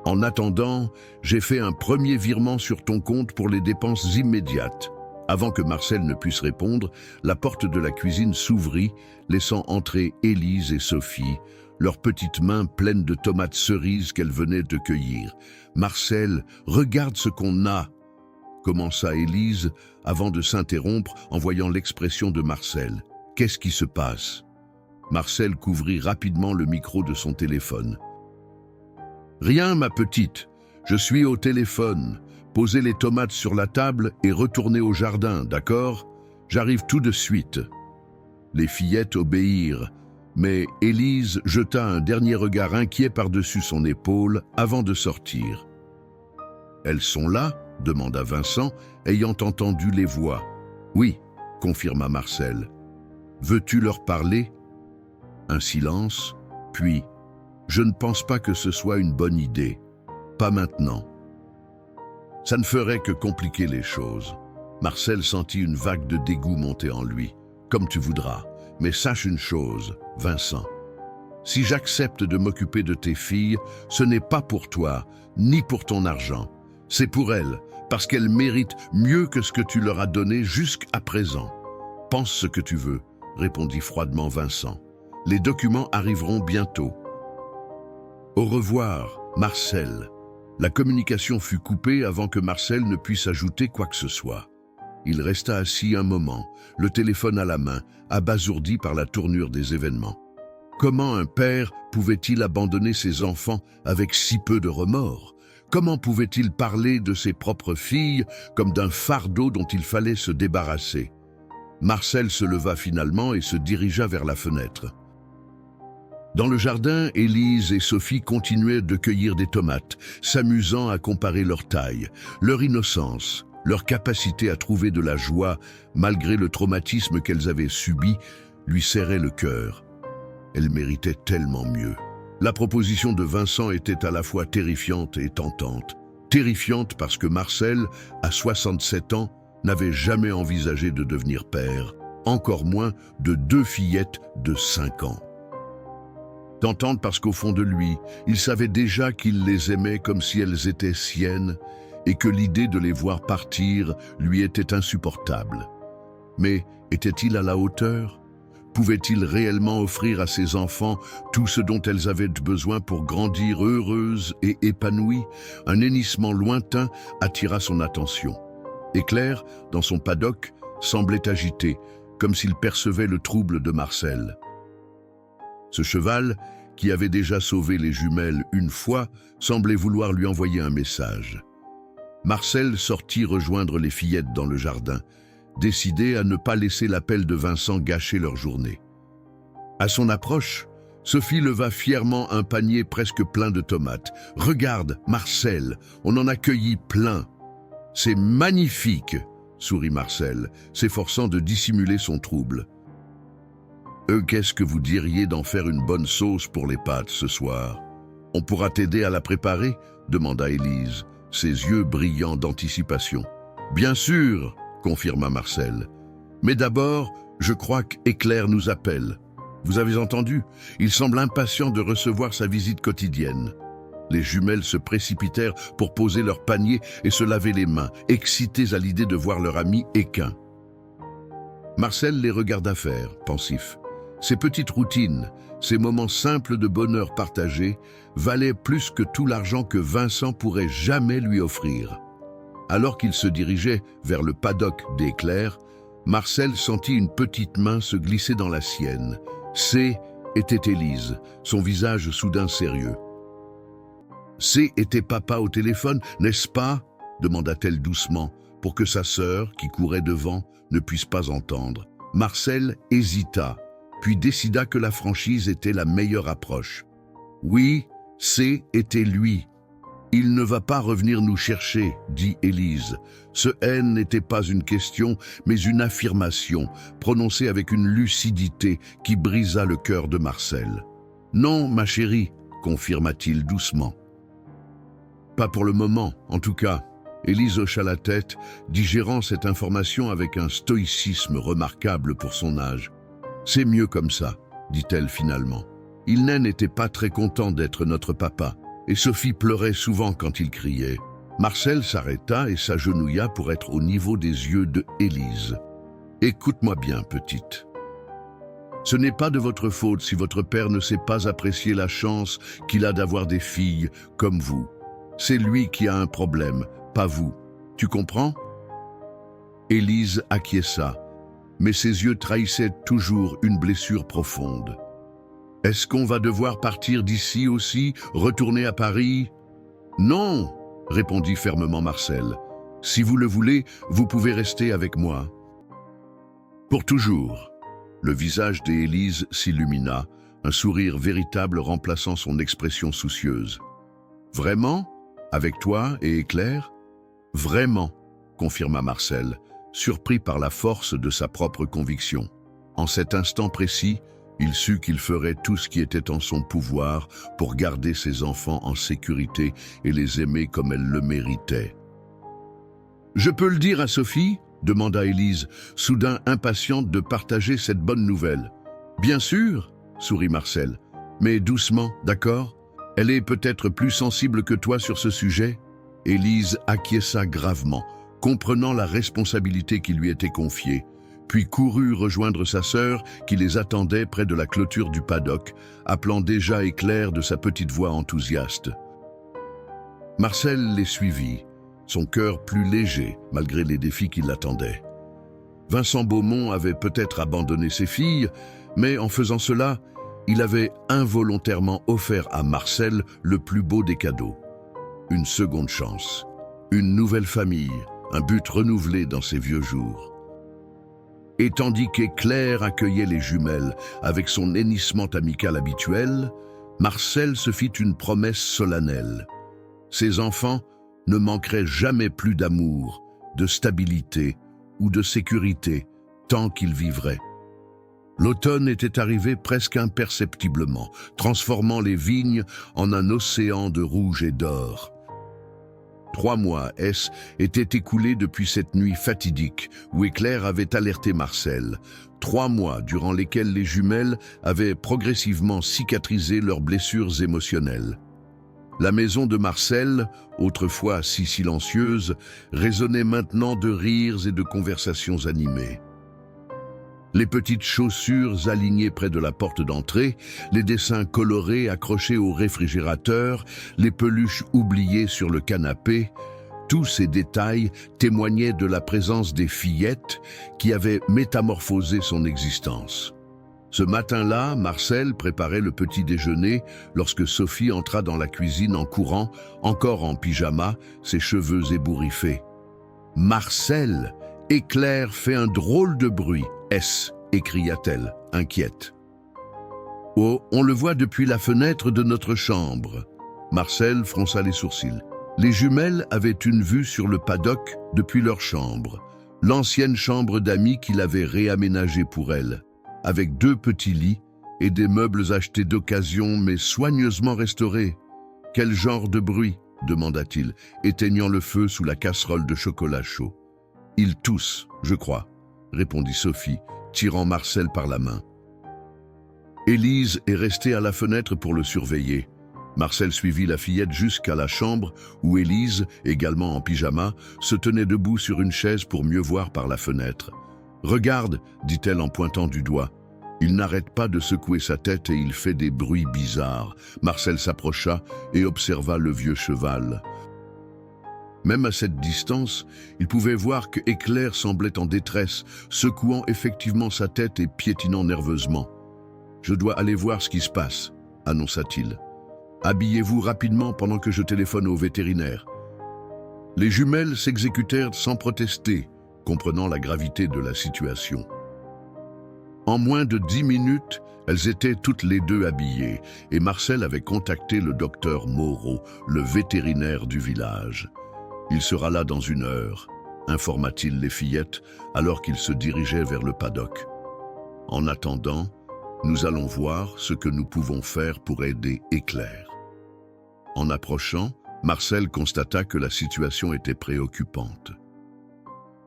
En attendant, j'ai fait un premier virement sur ton compte pour les dépenses immédiates. Avant que Marcel ne puisse répondre, la porte de la cuisine s'ouvrit, laissant entrer Élise et Sophie, leurs petites mains pleines de tomates cerises qu'elles venaient de cueillir. « Marcel, regarde ce qu'on a !» commença Élise, avant de s'interrompre en voyant l'expression de Marcel. « Qu'est-ce qui se passe ?» Marcel couvrit rapidement le micro de son téléphone. « Rien, ma petite. Je suis au téléphone. Posez les tomates sur la table et retournez au jardin, d'accord? J'arrive tout de suite. » Les fillettes obéirent, mais Élise jeta un dernier regard inquiet par-dessus son épaule avant de sortir. « Elles sont là ?» demanda Vincent, ayant entendu les voix. « Oui, » confirma Marcel. « Veux-tu leur parler ?» Un silence, puis « Je ne pense pas que ce soit une bonne idée. Pas maintenant. » Ça ne ferait que compliquer les choses. Marcel sentit une vague de dégoût monter en lui. « Comme tu voudras, mais sache une chose, Vincent. Si j'accepte de m'occuper de tes filles, ce n'est pas pour toi, ni pour ton argent. C'est pour elles, parce qu'elles méritent mieux que ce que tu leur as donné jusqu'à présent. Pense ce que tu veux, » répondit froidement Vincent. « Les documents arriveront bientôt. » Au revoir, Marcel. La communication fut coupée avant que Marcel ne puisse ajouter quoi que ce soit. Il resta assis un moment, le téléphone à la main, abasourdi par la tournure des événements. Comment un père pouvait-il abandonner ses enfants avec si peu de remords? Comment pouvait-il parler de ses propres filles comme d'un fardeau dont il fallait se débarrasser? Marcel se leva finalement et se dirigea vers la fenêtre. Dans le jardin, Élise et Sophie continuaient de cueillir des tomates, s'amusant à comparer leur taille, leur innocence, leur capacité à trouver de la joie, malgré le traumatisme qu'elles avaient subi, lui serrait le cœur. Elles méritaient tellement mieux. La proposition de Vincent était à la fois terrifiante et tentante. Terrifiante parce que Marcel, à 67 ans, n'avait jamais envisagé de devenir père, encore moins de 2 fillettes de 5 ans. Tentante parce qu'au fond de lui, il savait déjà qu'il les aimait comme si elles étaient siennes et que l'idée de les voir partir lui était insupportable. Mais était-il à la hauteur? Pouvait-il réellement offrir à ses enfants tout ce dont elles avaient besoin pour grandir heureuses et épanouies? Un hennissement lointain attira son attention. Éclair, dans son paddock, semblait agité, comme s'il percevait le trouble de Marcel. Ce cheval, qui avait déjà sauvé les jumelles une fois, semblait vouloir lui envoyer un message. Marcel sortit rejoindre les fillettes dans le jardin, décidé à ne pas laisser l'appel de Vincent gâcher leur journée. À son approche, Sophie leva fièrement un panier presque plein de tomates. « Regarde, Marcel, on en a cueilli plein. »« C'est magnifique !» sourit Marcel, s'efforçant de dissimuler son trouble. « Qu'est-ce que vous diriez d'en faire une bonne sauce pour les pâtes ce soir? On pourra t'aider à la préparer ?» demanda Élise, ses yeux brillants d'anticipation. « Bien sûr !» confirma Marcel. « Mais d'abord, je crois qu'Éclair nous appelle. Vous avez entendu? Il semble impatient de recevoir sa visite quotidienne. » Les jumelles se précipitèrent pour poser leur panier et se laver les mains, excitées à l'idée de voir leur ami équin. Marcel les regarda faire, pensif. Ces petites routines, ces moments simples de bonheur partagé, valaient plus que tout l'argent que Vincent pourrait jamais lui offrir. Alors qu'il se dirigeait vers le paddock d'Éclair, Marcel sentit une petite main se glisser dans la sienne. « C'est était Élise, son visage soudain sérieux. « C était papa au téléphone, n'est-ce pas ?» demanda-t-elle doucement, pour que sa sœur, qui courait devant, ne puisse pas entendre. Marcel hésita, puis décida que la franchise était la meilleure approche. « Oui, C était lui. »« Il ne va pas revenir nous chercher, » dit Élise. Ce « N » n'était pas une question, mais une affirmation, prononcée avec une lucidité qui brisa le cœur de Marcel. « Non, ma chérie, » confirma-t-il doucement. « Pas pour le moment, en tout cas. » Élise hocha la tête, digérant cette information avec un stoïcisme remarquable pour son âge. « C'est mieux comme ça, » dit-elle finalement. « Il n'était pas très content d'être notre papa, et Sophie pleurait souvent quand il criait. » Marcel s'arrêta et s'agenouilla pour être au niveau des yeux de Élise. « Écoute-moi bien, petite. Ce n'est pas de votre faute si votre père ne sait pas apprécier la chance qu'il a d'avoir des filles comme vous. C'est lui qui a un problème, pas vous. Tu comprends ?» Élise acquiesça, mais ses yeux trahissaient toujours une blessure profonde. « Est-ce qu'on va devoir partir d'ici aussi, retourner à Paris ?»« Non !» répondit fermement Marcel. « Si vous le voulez, vous pouvez rester avec moi. »« Pour toujours !» Le visage d'Élise s'illumina, un sourire véritable remplaçant son expression soucieuse. « Vraiment ? Avec toi et Claire ? » « Vraiment !» confirma Marcel, surpris par la force de sa propre conviction. En cet instant précis, il sut qu'il ferait tout ce qui était en son pouvoir pour garder ses enfants en sécurité et les aimer comme elles le méritaient. « Je peux le dire à Sophie ?» demanda Élise, soudain impatiente de partager cette bonne nouvelle. « Bien sûr !» sourit Marcel. « Mais doucement, d'accord ? Elle est peut-être plus sensible que toi sur ce sujet ?» Élise acquiesça gravement, comprenant la responsabilité qui lui était confiée, puis courut rejoindre sa sœur qui les attendait près de la clôture du paddock, appelant déjà Éclair de sa petite voix enthousiaste. Marcel les suivit, son cœur plus léger malgré les défis qui l'attendaient. Vincent Beaumont avait peut-être abandonné ses filles, mais en faisant cela, il avait involontairement offert à Marcel le plus beau des cadeaux. Une seconde chance, une nouvelle famille, un but renouvelé dans ses vieux jours. Et tandis qu'Éclair accueillait les jumelles avec son hennissement amical habituel, Marcel se fit une promesse solennelle. Ses enfants ne manqueraient jamais plus d'amour, de stabilité ou de sécurité tant qu'ils vivraient. L'automne était arrivé presque imperceptiblement, transformant les vignes en un océan de rouge et d'or. 3 mois étaient écoulés depuis cette nuit fatidique où Éclair avait alerté Marcel. 3 mois durant lesquels les jumelles avaient progressivement cicatrisé leurs blessures émotionnelles. La maison de Marcel, autrefois si silencieuse, résonnait maintenant de rires et de conversations animées. Les petites chaussures alignées près de la porte d'entrée, les dessins colorés accrochés au réfrigérateur, les peluches oubliées sur le canapé, tous ces détails témoignaient de la présence des fillettes qui avaient métamorphosé son existence. Ce matin-là, Marcel préparait le petit déjeuner lorsque Sophie entra dans la cuisine en courant, encore en pyjama, ses cheveux ébouriffés. « Marcel ! Éclair fait un drôle de bruit, écria-t-elle, inquiète. « Oh, on le voit depuis la fenêtre de notre chambre. » Marcel fronça les sourcils. Les jumelles avaient une vue sur le paddock depuis leur chambre, l'ancienne chambre d'amis qu'il avait réaménagée pour elle, avec 2 petits lits et des meubles achetés d'occasion mais soigneusement restaurés. « Quel genre de bruit ?» demanda-t-il, éteignant le feu sous la casserole de chocolat chaud. « Ils toussent, je crois, » répondit Sophie, tirant Marcel par la main. Élise est restée à la fenêtre pour le surveiller. Marcel suivit la fillette jusqu'à la chambre où Élise, également en pyjama, se tenait debout sur une chaise pour mieux voir par la fenêtre. « Regarde, » dit-elle en pointant du doigt. Il n'arrête pas de secouer sa tête et il fait des bruits bizarres. Marcel s'approcha et observa le vieux cheval. Même à cette distance, il pouvait voir que Éclair semblait en détresse, secouant effectivement sa tête et piétinant nerveusement. « Je dois aller voir ce qui se passe, annonça-t-il. Habillez-vous rapidement pendant que je téléphone au vétérinaire. Les jumelles s'exécutèrent sans protester, comprenant la gravité de la situation. En moins de 10 minutes, elles étaient toutes les deux habillées et Marcel avait contacté le docteur Moreau, le vétérinaire du village. Il sera là dans 1 heure, informa-t-il les fillettes alors qu'il se dirigeait vers le paddock. En attendant, nous allons voir ce que nous pouvons faire pour aider Éclair. En approchant, Marcel constata que la situation était préoccupante.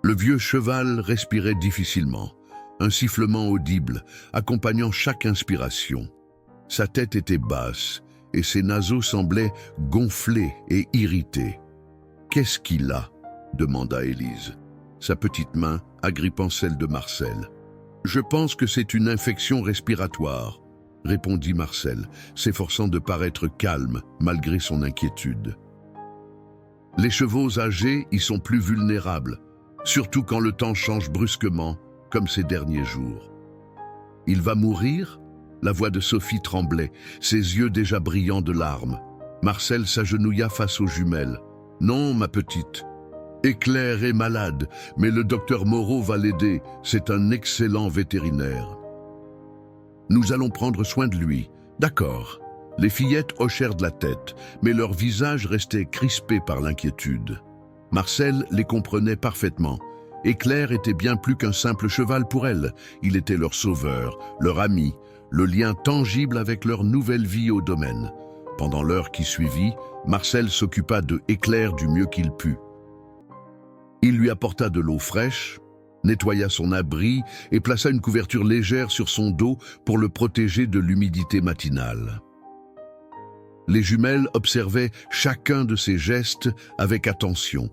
Le vieux cheval respirait difficilement, un sifflement audible, accompagnant chaque inspiration. Sa tête était basse et ses naseaux semblaient gonflés et irrités. « Qu'est-ce qu'il a ?» demanda Élise, sa petite main agrippant celle de Marcel. « Je pense que c'est une infection respiratoire », répondit Marcel, s'efforçant de paraître calme malgré son inquiétude. Les chevaux âgés y sont plus vulnérables, surtout quand le temps change brusquement, comme ces derniers jours. « Il va mourir ?» La voix de Sophie tremblait, ses yeux déjà brillants de larmes. Marcel s'agenouilla face aux jumelles. « Non, ma petite. Éclair est malade, mais le docteur Moreau va l'aider. C'est un excellent vétérinaire. Nous allons prendre soin de lui. » « D'accord. » Les fillettes hochèrent de la tête, mais leurs visages restaient crispés par l'inquiétude. Marcel les comprenait parfaitement. Éclair était bien plus qu'un simple cheval pour elles. Il était leur sauveur, leur ami, le lien tangible avec leur nouvelle vie au domaine. Pendant l'heure qui suivit, Marcel s'occupa de Éclair du mieux qu'il put. Il lui apporta de l'eau fraîche, nettoya son abri et plaça une couverture légère sur son dos pour le protéger de l'humidité matinale. Les jumelles observaient chacun de ses gestes avec attention,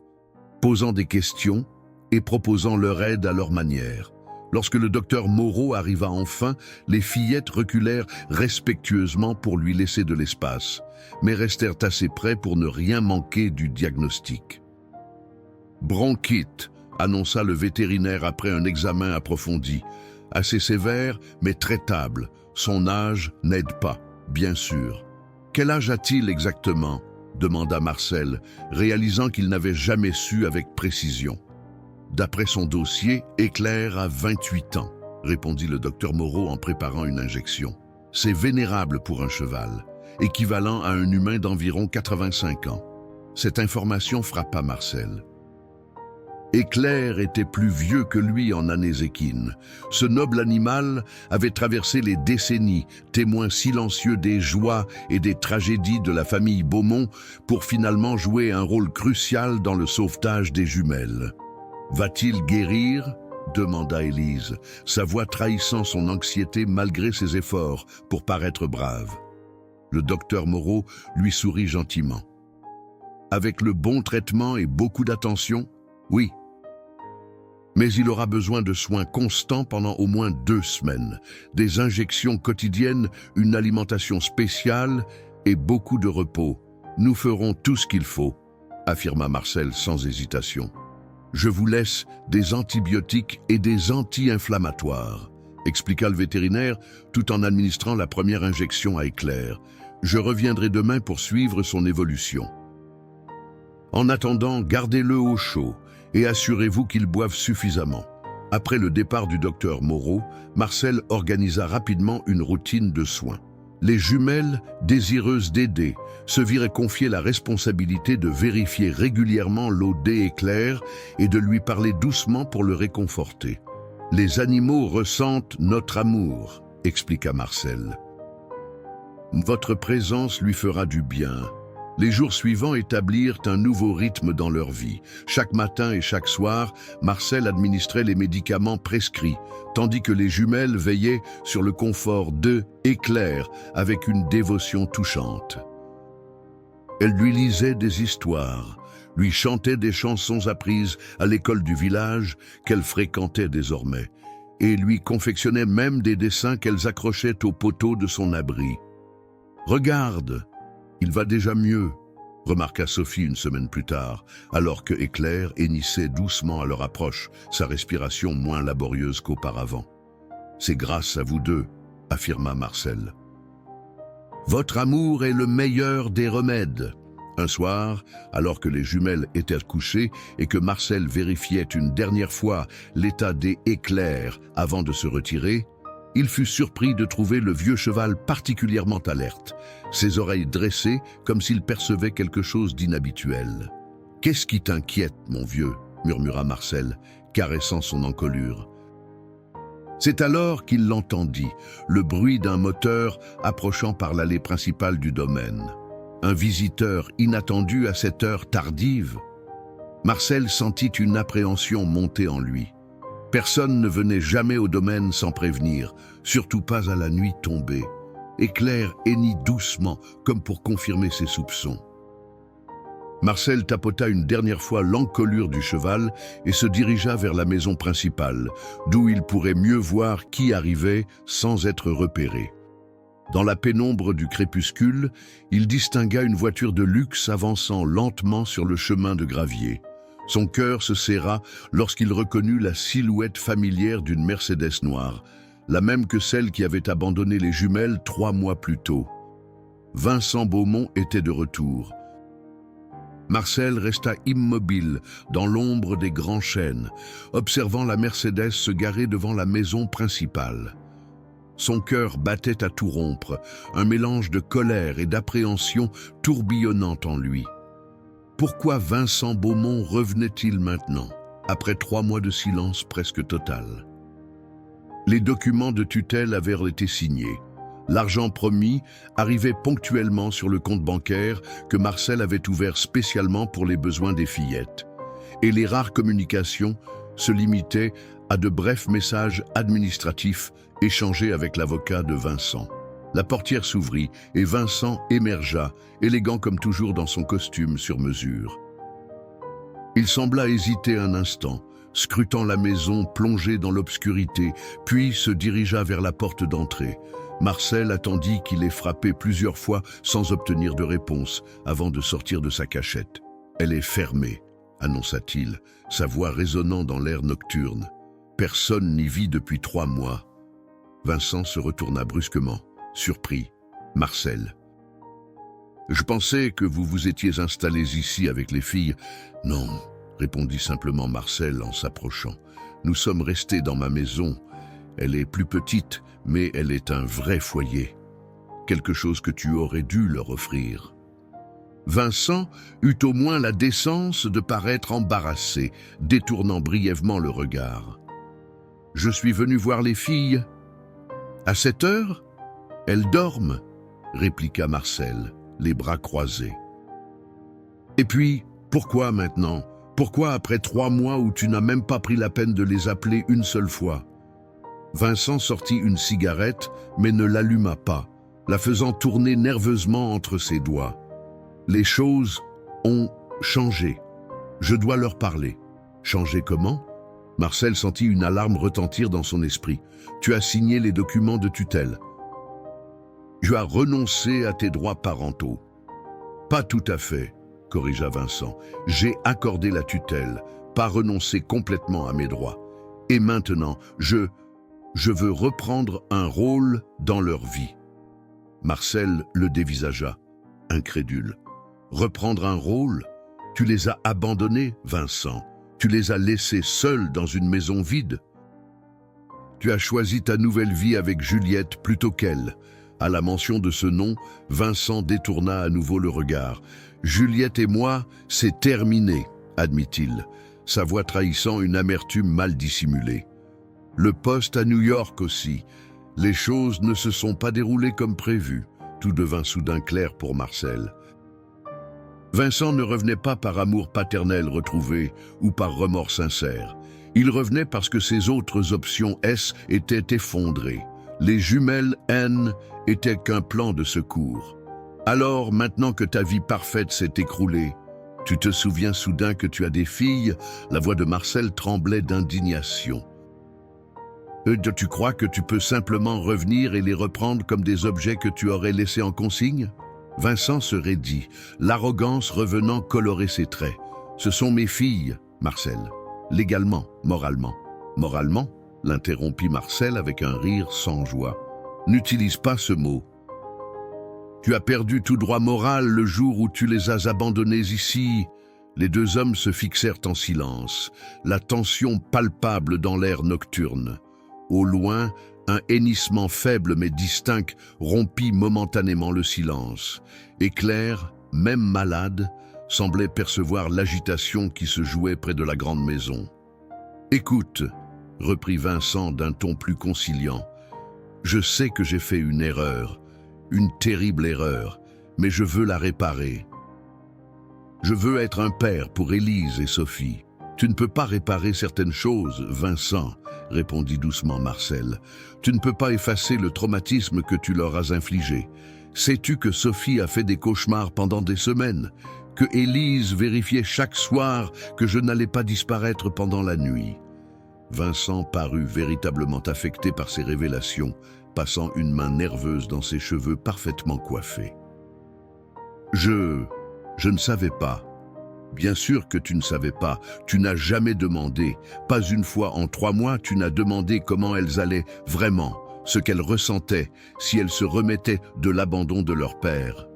posant des questions et proposant leur aide à leur manière. Lorsque le docteur Moreau arriva enfin, les fillettes reculèrent respectueusement pour lui laisser de l'espace, mais restèrent assez près pour ne rien manquer du diagnostic. « Bronchite », annonça le vétérinaire après un examen approfondi. « Assez sévère, mais traitable. Son âge n'aide pas, bien sûr. »« Quel âge a-t-il exactement ?» demanda Marcel, réalisant qu'il n'avait jamais su avec précision. D'après son dossier, Éclair a 28 ans, répondit le docteur Moreau en préparant une injection. C'est vénérable pour un cheval, équivalent à un humain d'environ 85 ans. Cette information frappa Marcel. Éclair était plus vieux que lui en années équines. Ce noble animal avait traversé les décennies, témoin silencieux des joies et des tragédies de la famille Beaumont, pour finalement jouer un rôle crucial dans le sauvetage des jumelles. « Va-t-il guérir ?» demanda Élise, sa voix trahissant son anxiété malgré ses efforts pour paraître brave. Le docteur Moreau lui sourit gentiment. « Avec le bon traitement et beaucoup d'attention, oui. Mais il aura besoin de soins constants pendant au moins 2 semaines, des injections quotidiennes, une alimentation spéciale et beaucoup de repos. Nous ferons tout ce qu'il faut, affirma Marcel sans hésitation. Je vous laisse des antibiotiques et des anti-inflammatoires, expliqua le vétérinaire tout en administrant la première injection à Éclair. Je reviendrai demain pour suivre son évolution. En attendant, gardez-le au chaud et assurez-vous qu'il boive suffisamment. Après le départ du docteur Moreau, Marcel organisa rapidement une routine de soins. Les jumelles, désireuses d'aider, se viraient confier la responsabilité de vérifier régulièrement l'eau d'Éclair et de lui parler doucement pour le réconforter. « Les animaux ressentent notre amour », expliqua Marcel. « Votre présence lui fera du bien. » Les jours suivants établirent un nouveau rythme dans leur vie. Chaque matin et chaque soir, Marcel administrait les médicaments prescrits, tandis que les jumelles veillaient sur le confort d'Éclair avec une dévotion touchante. Elle lui lisait des histoires, lui chantait des chansons apprises à l'école du village qu'elle fréquentait désormais, et lui confectionnait même des dessins qu'elles accrochaient au poteau de son abri. « Regarde ! Il va déjà mieux », remarqua Sophie une semaine plus tard, alors que Éclair hennissait doucement à leur approche, sa respiration moins laborieuse qu'auparavant. « C'est grâce à vous deux. affirma Marcel. Votre amour est le meilleur des remèdes. Un soir, alors que les jumelles étaient couchées et que Marcel vérifiait une dernière fois l'état des éclairs avant de se retirer, il fut surpris de trouver le vieux cheval particulièrement alerte, ses oreilles dressées comme s'il percevait quelque chose d'inhabituel. « Qu'est-ce qui t'inquiète, mon vieux ?» murmura Marcel, caressant son encolure. C'est alors qu'il l'entendit, le bruit d'un moteur approchant par l'allée principale du domaine. Un visiteur inattendu à cette heure tardive. Marcel sentit une appréhension monter en lui. Personne ne venait jamais au domaine sans prévenir, surtout pas à la nuit tombée. Éclair hennit doucement, comme pour confirmer ses soupçons. Marcel tapota une dernière fois l'encolure du cheval et se dirigea vers la maison principale, d'où il pourrait mieux voir qui arrivait sans être repéré. Dans la pénombre du crépuscule, il distingua une voiture de luxe avançant lentement sur le chemin de gravier. Son cœur se serra lorsqu'il reconnut la silhouette familière d'une Mercedes noire, la même que celle qui avait abandonné les jumelles 3 mois plus tôt. Vincent Beaumont était de retour. Marcel resta immobile dans l'ombre des grands chênes, observant la Mercedes se garer devant la maison principale. Son cœur battait à tout rompre, un mélange de colère et d'appréhension tourbillonnant en lui. Pourquoi Vincent Beaumont revenait-il maintenant, après 3 mois de silence presque total? Les documents de tutelle avaient été signés. L'argent promis arrivait ponctuellement sur le compte bancaire que Marcel avait ouvert spécialement pour les besoins des fillettes. Et les rares communications se limitaient à de brefs messages administratifs échangés avec l'avocat de Vincent. La portière s'ouvrit et Vincent émergea, élégant comme toujours dans son costume sur mesure. Il sembla hésiter un instant, scrutant la maison plongée dans l'obscurité, puis se dirigea vers la porte d'entrée. Marcel attendit qu'il ait frappé plusieurs fois sans obtenir de réponse avant de sortir de sa cachette. « Elle est fermée », annonça-t-il, sa voix résonnant dans l'air nocturne. « Personne n'y vit depuis 3 mois. » Vincent se retourna brusquement, surpris. « Marcel. »« Je pensais que vous vous étiez installés ici avec les filles. »« Non, » répondit simplement Marcel en s'approchant. « Nous sommes restés dans ma maison. Elle est plus petite, mais elle est un vrai foyer. Quelque chose que tu aurais dû leur offrir. » Vincent eut au moins la décence de paraître embarrassé, détournant brièvement le regard. « Je suis venu voir les filles. »« À cette heure ? Elles dorment, » répliqua Marcel, les bras croisés. « Et puis, pourquoi maintenant ? Pourquoi après 3 mois où tu n'as même pas pris la peine de les appeler une seule fois ?» Vincent sortit une cigarette, mais ne l'alluma pas, la faisant tourner nerveusement entre ses doigts. « Les choses ont changé. Je dois leur parler. » « Changer comment ?» Marcel sentit une alarme retentir dans son esprit. « Tu as signé les documents de tutelle. Tu as renoncé à tes droits parentaux. »« Pas tout à fait, » corrigea Vincent. « J'ai accordé la tutelle, pas renoncé complètement à mes droits. Et maintenant, je veux reprendre un rôle dans leur vie. » Marcel le dévisagea, incrédule. « Reprendre un rôle ? Tu les as abandonnés, Vincent. Tu les as laissés seuls dans une maison vide. Tu as choisi ta nouvelle vie avec Juliette plutôt qu'elle. » À la mention de ce nom, Vincent détourna à nouveau le regard. « Juliette et moi, c'est terminé, » admit-il, sa voix trahissant une amertume mal dissimulée. Le poste à New York aussi. Les choses ne se sont pas déroulées comme prévu. Tout devint soudain clair pour Marcel. Vincent ne revenait pas par amour paternel retrouvé ou par remords sincère. Il revenait parce que ses autres options S étaient effondrées. Les jumelles N étaient qu'un plan de secours. Alors, maintenant que ta vie parfaite s'est écroulée, tu te souviens soudain que tu as des filles? La voix de Marcel tremblait d'indignation. Tu crois que tu peux simplement revenir et les reprendre comme des objets que tu aurais laissés en consigne? Vincent se raidit, l'arrogance revenant colorer ses traits. Ce sont mes filles, Marcel. Légalement, moralement. Moralement? L'interrompit Marcel avec un rire sans joie. N'utilise pas ce mot. Tu as perdu tout droit moral le jour où tu les as abandonnés ici. Les deux hommes se fixèrent en silence, la tension palpable dans l'air nocturne. Au loin, un hennissement faible mais distinct rompit momentanément le silence. Éclair, même malade, semblait percevoir l'agitation qui se jouait près de la grande maison. « Écoute, » reprit Vincent d'un ton plus conciliant, « je sais que j'ai fait une erreur, une terrible erreur, mais je veux la réparer. Je veux être un père pour Élise et Sophie. » « Tu ne peux pas réparer certaines choses, Vincent, » répondit doucement Marcel. « Tu ne peux pas effacer le traumatisme que tu leur as infligé. Sais-tu que Sophie a fait des cauchemars pendant des semaines, que Élise vérifiait chaque soir que je n'allais pas disparaître pendant la nuit ?» Vincent parut véritablement affecté par ces révélations, passant une main nerveuse dans ses cheveux parfaitement coiffés. « Je ne savais pas. » « Bien sûr que tu ne savais pas, tu n'as jamais demandé. Pas une fois en 3 mois, tu n'as demandé comment elles allaient vraiment, ce qu'elles ressentaient, si elles se remettaient de l'abandon de leur père. »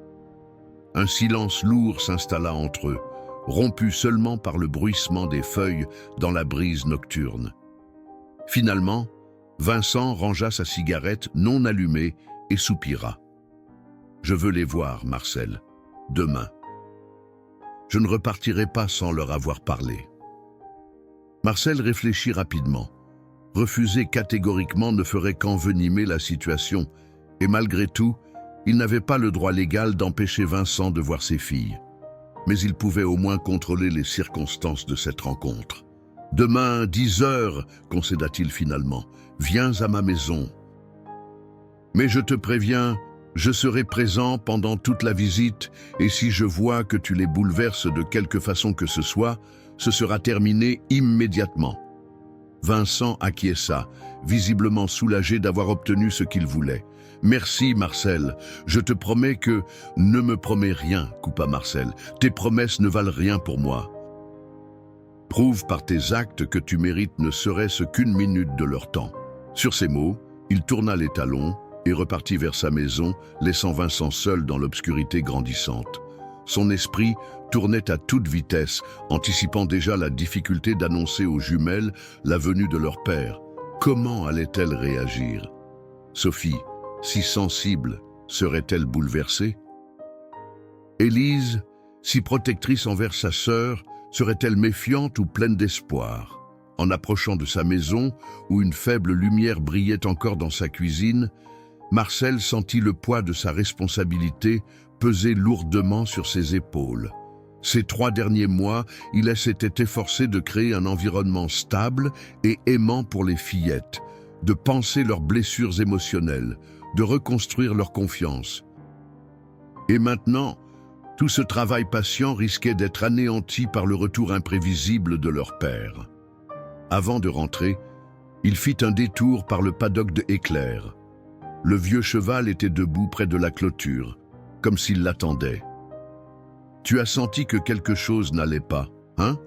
Un silence lourd s'installa entre eux, rompu seulement par le bruissement des feuilles dans la brise nocturne. Finalement, Vincent rangea sa cigarette non allumée et soupira. « Je veux les voir, Marcel, demain. Je ne repartirai pas sans leur avoir parlé. » Marcel réfléchit rapidement. Refuser catégoriquement ne ferait qu'envenimer la situation, et malgré tout, il n'avait pas le droit légal d'empêcher Vincent de voir ses filles. Mais il pouvait au moins contrôler les circonstances de cette rencontre. « Demain, 10 heures, concéda-t-il finalement, viens à ma maison. Mais je te préviens, je serai présent pendant toute la visite et si je vois que tu les bouleverses de quelque façon que ce soit, ce sera terminé immédiatement. » Vincent acquiesça, visiblement soulagé d'avoir obtenu ce qu'il voulait. « Merci, Marcel. Je te promets que... » « Ne me promets rien, » coupa Marcel. « Tes promesses ne valent rien pour moi. Prouve par tes actes que tu mérites ne serait-ce qu'une minute de leur temps. » Sur ces mots, il tourna les talons et repartit vers sa maison, laissant Vincent seul dans l'obscurité grandissante. Son esprit tournait à toute vitesse, anticipant déjà la difficulté d'annoncer aux jumelles la venue de leur père. Comment allait-elle réagir? Sophie, si sensible, serait-elle bouleversée? Élise, si protectrice envers sa sœur, serait-elle méfiante ou pleine d'espoir? En approchant de sa maison, où une faible lumière brillait encore dans sa cuisine, Marcel sentit le poids de sa responsabilité peser lourdement sur ses épaules. Ces 3 derniers mois, il s'était efforcé de créer un environnement stable et aimant pour les fillettes, de panser leurs blessures émotionnelles, de reconstruire leur confiance. Et maintenant, tout ce travail patient risquait d'être anéanti par le retour imprévisible de leur père. Avant de rentrer, il fit un détour par le paddock de Éclair. Le vieux cheval était debout près de la clôture, comme s'il l'attendait. « Tu as senti que quelque chose n'allait pas, hein ?»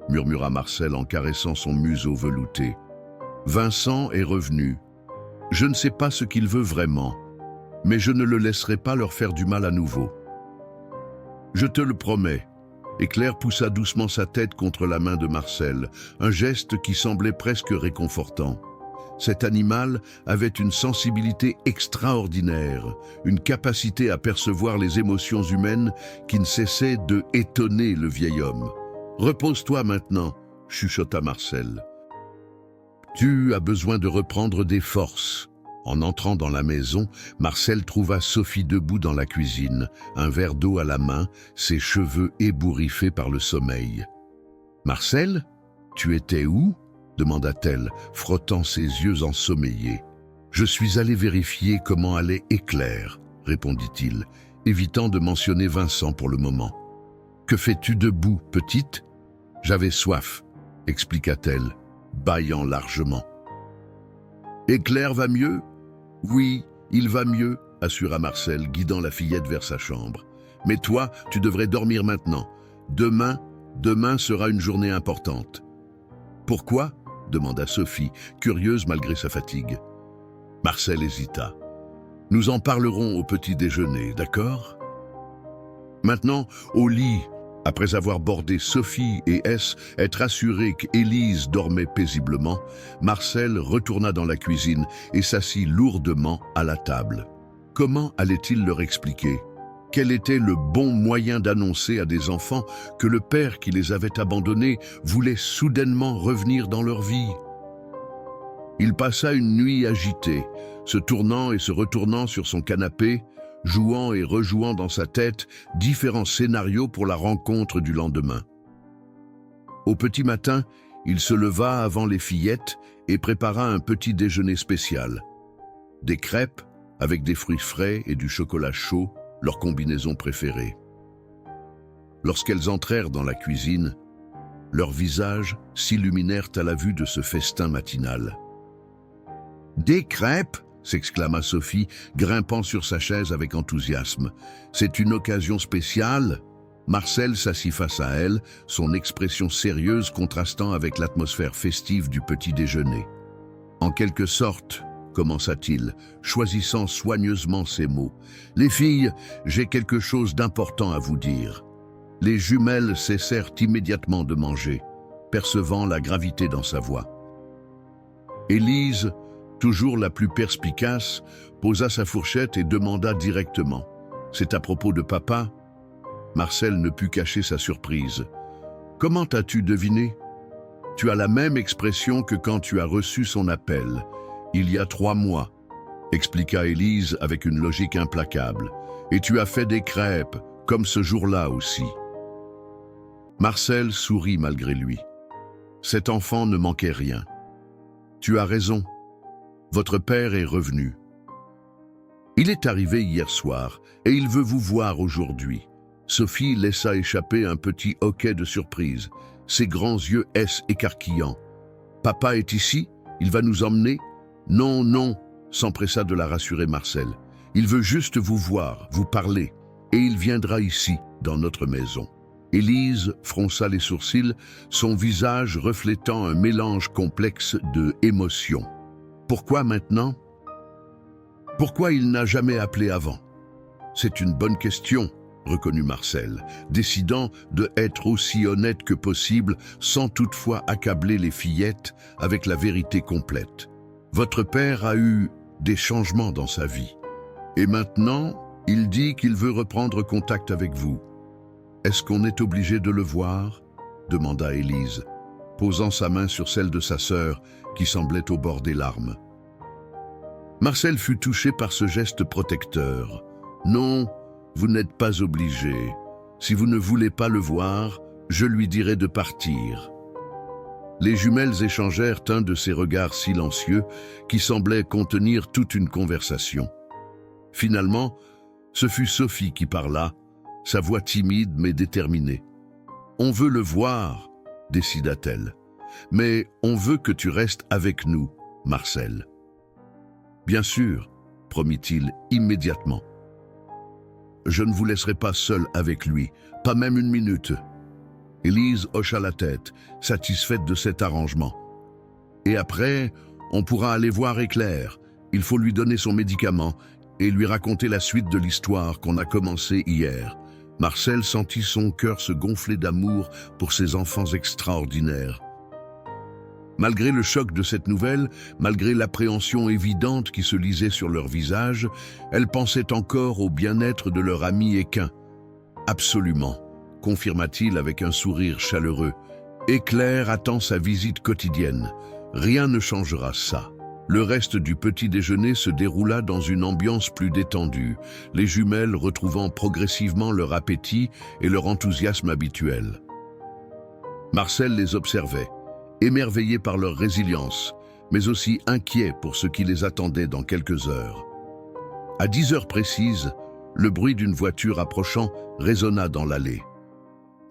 murmura Marcel en caressant son museau velouté. Vincent est revenu. Je ne sais pas ce qu'il veut vraiment, mais je ne le laisserai pas leur faire du mal à nouveau. Je te le promets. Éclair poussa doucement sa tête contre la main de Marcel, un geste qui semblait presque réconfortant. Cet animal avait une sensibilité extraordinaire, une capacité à percevoir les émotions humaines qui ne cessait de étonner le vieil homme. « Repose-toi maintenant, » chuchota Marcel. « Tu as besoin de reprendre des forces. » En entrant dans la maison, Marcel trouva Sophie debout dans la cuisine, un verre d'eau à la main, ses cheveux ébouriffés par le sommeil. « Marcel, tu étais où ?» demanda-t-elle, frottant ses yeux ensommeillés. « Je suis allé vérifier comment allait Éclair, » répondit-il, évitant de mentionner Vincent pour le moment. « Que fais-tu debout, petite ?»« J'avais soif, » expliqua-t-elle, bâillant largement. « Éclair va mieux ?»« Oui, il va mieux, » assura Marcel, guidant la fillette vers sa chambre. « Mais toi, tu devrais dormir maintenant. Demain sera une journée importante. »« Pourquoi ?» demanda Sophie, curieuse malgré sa fatigue. Marcel hésita. Nous en parlerons au petit déjeuner, d'accord? Maintenant, au lit, après avoir bordé Sophie et être assuré qu'Élise dormait paisiblement, Marcel retourna dans la cuisine et s'assit lourdement à la table. Comment allait-il leur expliquer? Quel était le bon moyen d'annoncer à des enfants que le père qui les avait abandonnés voulait soudainement revenir dans leur vie? Il passa une nuit agitée, se tournant et se retournant sur son canapé, jouant et rejouant dans sa tête différents scénarios pour la rencontre du lendemain. Au petit matin, il se leva avant les fillettes et prépara un petit déjeuner spécial. Des crêpes avec des fruits frais et du chocolat chaud, leur combinaison préférée. Lorsqu'elles entrèrent dans la cuisine, leurs visages s'illuminèrent à la vue de ce festin matinal. « Des crêpes !» s'exclama Sophie, grimpant sur sa chaise avec enthousiasme. « C'est une occasion spéciale ?» Marcel s'assit face à elle, son expression sérieuse contrastant avec l'atmosphère festive du petit déjeuner. « En quelque sorte, » commença-t-il, choisissant soigneusement ses mots, « les filles, j'ai quelque chose d'important à vous dire. » Les jumelles cessèrent immédiatement de manger, percevant la gravité dans sa voix. Élise, toujours la plus perspicace, posa sa fourchette et demanda directement. « C'est à propos de papa ?» Marcel ne put cacher sa surprise. « Comment as-tu deviné ? Tu as la même expression que quand tu as reçu son appel, il y a 3 mois, » expliqua Élise avec une logique implacable. « Et tu as fait des crêpes, comme ce jour-là aussi. » Marcel sourit malgré lui. Cet enfant ne manquait rien. « Tu as raison. Votre père est revenu. Il est arrivé hier soir et il veut vous voir aujourd'hui. » Sophie laissa échapper un petit hoquet de surprise, ses grands yeux écarquillants. « Papa est ici? Il va nous emmener ?»« Non, non, » s'empressa de la rassurer Marcel. « Il veut juste vous voir, vous parler, et il viendra ici, dans notre maison. » Élise fronça les sourcils, son visage reflétant un mélange complexe de émotions. Pourquoi maintenant? Pourquoi il n'a jamais appelé avant? C'est une bonne question, reconnut Marcel, décidant de être aussi honnête que possible sans toutefois accabler les fillettes avec la vérité complète. Votre père a eu des changements dans sa vie. Et maintenant, il dit qu'il veut reprendre contact avec vous. Est-ce qu'on est obligé de le voir? Demanda Élise, posant sa main sur celle de sa sœur qui semblait au bord des larmes. Marcel fut touché par ce geste protecteur. Non, vous n'êtes pas obligé. Si vous ne voulez pas le voir, je lui dirai de partir. Les jumelles échangèrent un de ces regards silencieux qui semblaient contenir toute une conversation. Finalement, ce fut Sophie qui parla, sa voix timide mais déterminée. « On veut le voir, » décida-t-elle. « Mais on veut que tu restes avec nous, Marcel. » « Bien sûr, » promit-il immédiatement. « Je ne vous laisserai pas seul avec lui, pas même une minute. » Élise hocha la tête, satisfaite de cet arrangement. « Et après, on pourra aller voir Éclair. Il faut lui donner son médicament et lui raconter la suite de l'histoire qu'on a commencée hier. » Marcel sentit son cœur se gonfler d'amour pour ses enfants extraordinaires. Malgré le choc de cette nouvelle, malgré l'appréhension évidente qui se lisait sur leur visage, elle pensait encore au bien-être de leur ami équin. « Absolument, » confirma-t-il avec un sourire chaleureux. « Éclair attend sa visite quotidienne. Rien ne changera ça. » Le reste du petit déjeuner se déroula dans une ambiance plus détendue, les jumelles retrouvant progressivement leur appétit et leur enthousiasme habituel. Marcel les observait, émerveillé par leur résilience, mais aussi inquiet pour ce qui les attendait dans quelques heures. À 10 heures précises, le bruit d'une voiture approchant résonna dans l'allée.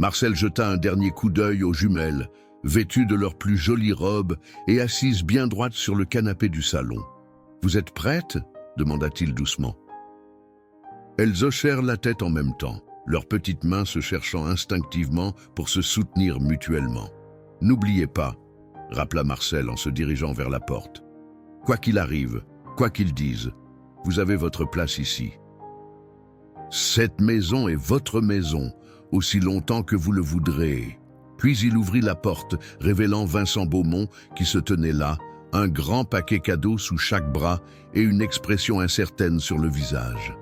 Marcel jeta un dernier coup d'œil aux jumelles, vêtues de leurs plus jolies robes et assises bien droites sur le canapé du salon. « Vous êtes prêtes ?» demanda-t-il doucement. Elles hochèrent la tête en même temps, leurs petites mains se cherchant instinctivement pour se soutenir mutuellement. « N'oubliez pas, » rappela Marcel en se dirigeant vers la porte. « Quoi qu'il arrive, quoi qu'ils disent, vous avez votre place ici. Cette maison est votre maison, aussi longtemps que vous le voudrez. » Puis il ouvrit la porte, révélant Vincent Beaumont qui se tenait là, un grand paquet cadeau sous chaque bras et une expression incertaine sur le visage.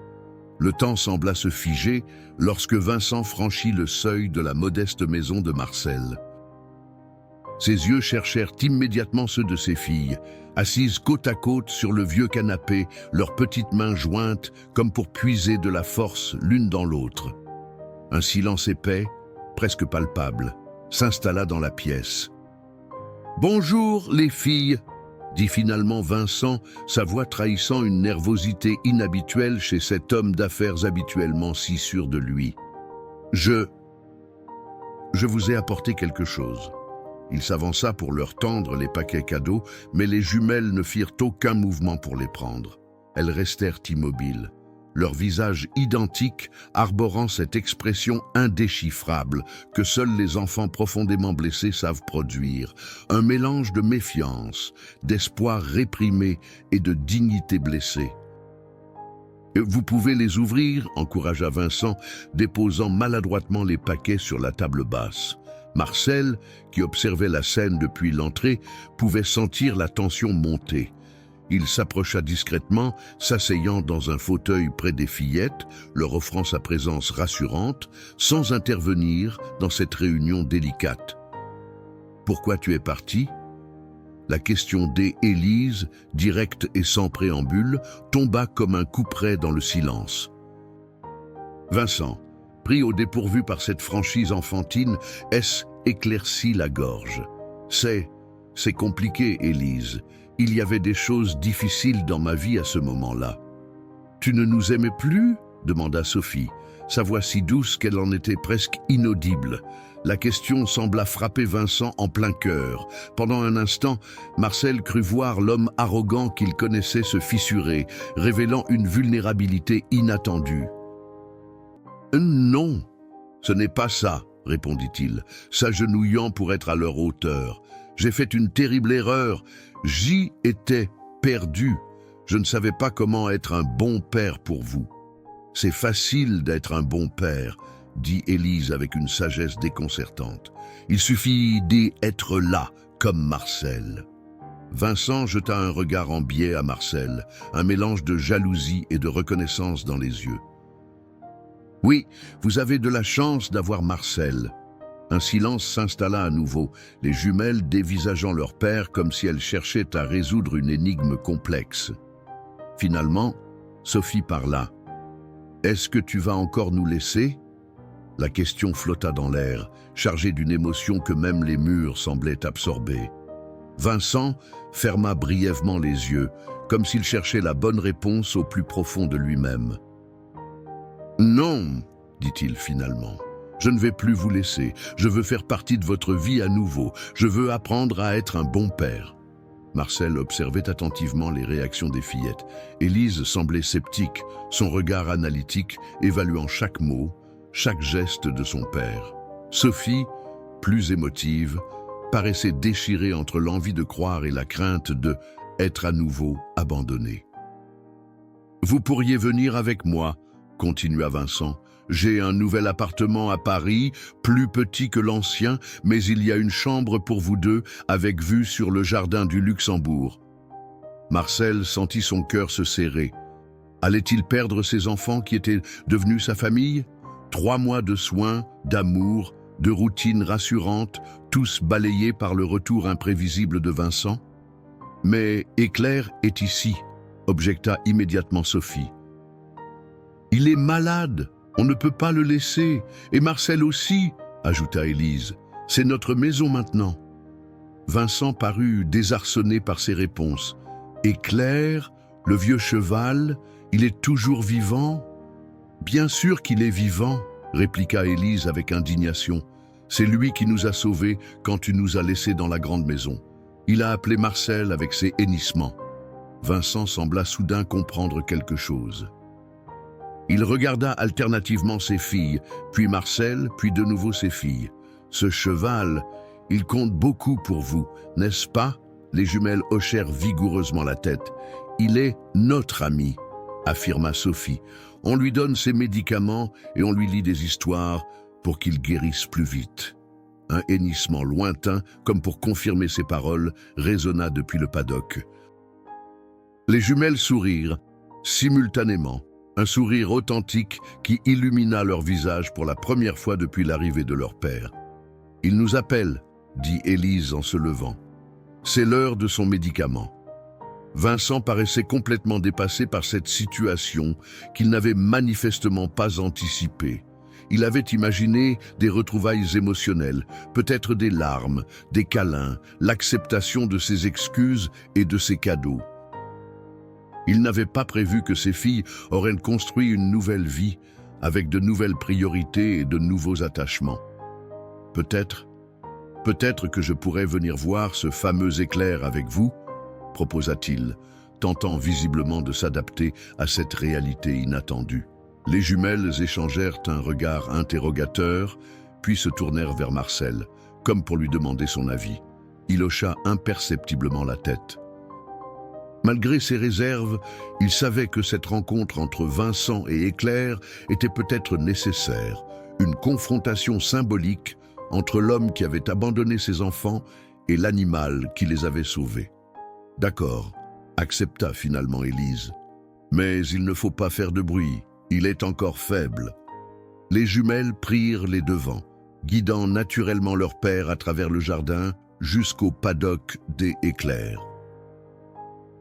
Le temps sembla se figer lorsque Vincent franchit le seuil de la modeste maison de Marcel. Ses yeux cherchèrent immédiatement ceux de ses filles, assises côte à côte sur le vieux canapé, leurs petites mains jointes comme pour puiser de la force l'une dans l'autre. Un silence épais, presque palpable, s'installa dans la pièce. « Bonjour, les filles !» dit finalement Vincent, sa voix trahissant une nervosité inhabituelle chez cet homme d'affaires habituellement si sûr de lui. « Je vous ai apporté quelque chose. » Il s'avança pour leur tendre les paquets cadeaux, mais les jumelles ne firent aucun mouvement pour les prendre. Elles restèrent immobiles, leur visage identique arborant cette expression indéchiffrable que seuls les enfants profondément blessés savent produire, un mélange de méfiance, d'espoir réprimé et de dignité blessée. « Vous pouvez les ouvrir » encouragea Vincent, déposant maladroitement les paquets sur la table basse. Marcel, qui observait la scène depuis l'entrée, pouvait sentir la tension monter. Il s'approcha discrètement, s'asseyant dans un fauteuil près des fillettes, leur offrant sa présence rassurante, sans intervenir dans cette réunion délicate. « Pourquoi tu es parti ?» La question d'Élise, directe et sans préambule, tomba comme un couperet dans le silence. Vincent, pris au dépourvu par cette franchise enfantine, éclaircit la gorge. « C'est compliqué, Élise. Il y avait des choses difficiles dans ma vie à ce moment-là. »« Tu ne nous aimais plus ?» demanda Sophie, sa voix si douce qu'elle en était presque inaudible. La question sembla frapper Vincent en plein cœur. Pendant un instant, Marcel crut voir l'homme arrogant qu'il connaissait se fissurer, révélant une vulnérabilité inattendue. « Non, ce n'est pas ça, » répondit-il, s'agenouillant pour être à leur hauteur. « J'ai fait une terrible erreur. J'y étais perdu. Je ne savais pas comment être un bon père pour vous. »« C'est facile d'être un bon père, » dit Élise avec une sagesse déconcertante. « Il suffit d'être là, comme Marcel. » Vincent jeta un regard en biais à Marcel, un mélange de jalousie et de reconnaissance dans les yeux. « Oui, vous avez de la chance d'avoir Marcel. » Un silence s'installa à nouveau, les jumelles dévisageant leur père comme si elles cherchaient à résoudre une énigme complexe. Finalement, Sophie parla. « Est-ce que tu vas encore nous laisser ?» La question flotta dans l'air, chargée d'une émotion que même les murs semblaient absorber. Vincent ferma brièvement les yeux, comme s'il cherchait la bonne réponse au plus profond de lui-même. « Non, » dit-il finalement. « Je ne vais plus vous laisser. Je veux faire partie de votre vie à nouveau. Je veux apprendre à être un bon père. » Marcel observait attentivement les réactions des fillettes. Élise semblait sceptique, son regard analytique, évaluant chaque mot, chaque geste de son père. Sophie, plus émotive, paraissait déchirée entre l'envie de croire et la crainte de être à nouveau abandonnée. « Vous pourriez venir avec moi, » continua Vincent. « J'ai un nouvel appartement à Paris, plus petit que l'ancien, mais il y a une chambre pour vous deux, avec vue sur le jardin du Luxembourg. » Marcel sentit son cœur se serrer. Allait-il perdre ses enfants qui étaient devenus sa famille ? 3 mois de soins, d'amour, de routine rassurante, tous balayés par le retour imprévisible de Vincent. « Mais Éclair est ici, » objecta immédiatement Sophie. « Il est malade, on ne peut pas le laisser, et Marcel aussi, » ajouta Élise. « C'est notre maison maintenant. » Vincent parut désarçonné par ces réponses. « Éclair, le vieux cheval, il est toujours vivant ?»« Bien sûr qu'il est vivant, » répliqua Élise avec indignation. « C'est lui qui nous a sauvés quand tu nous as laissés dans la grande maison. Il a appelé Marcel avec ses hennissements. » Vincent sembla soudain comprendre quelque chose. Il regarda alternativement ses filles, puis Marcel, puis de nouveau ses filles. « Ce cheval, il compte beaucoup pour vous, n'est-ce pas ?» Les jumelles hochèrent vigoureusement la tête. « Il est notre ami. affirma Sophie. On lui donne ses médicaments et on lui lit des histoires pour qu'il guérisse plus vite. Un hennissement lointain, comme pour confirmer ses paroles, résonna depuis le paddock. Les jumelles sourirent, simultanément, un sourire authentique qui illumina leur visage pour la première fois depuis l'arrivée de leur père. « Il nous appelle », dit Élise en se levant. « C'est l'heure de son médicament. » Vincent paraissait complètement dépassé par cette situation qu'il n'avait manifestement pas anticipée. Il avait imaginé des retrouvailles émotionnelles, peut-être des larmes, des câlins, l'acceptation de ses excuses et de ses cadeaux. Il n'avait pas prévu que ses filles auraient construit une nouvelle vie, avec de nouvelles priorités et de nouveaux attachements. Peut-être que je pourrais venir voir ce fameux éclair avec vous, proposa-t-il, tentant visiblement de s'adapter à cette réalité inattendue. Les jumelles échangèrent un regard interrogateur, puis se tournèrent vers Marcel, comme pour lui demander son avis. Il hocha imperceptiblement la tête. Malgré ses réserves, il savait que cette rencontre entre Vincent et Éclair était peut-être nécessaire, une confrontation symbolique entre l'homme qui avait abandonné ses enfants et l'animal qui les avait sauvés. D'accord, accepta finalement Élise. Mais il ne faut pas faire de bruit, il est encore faible. Les jumelles prirent les devants, guidant naturellement leur père à travers le jardin jusqu'au paddock des Éclairs.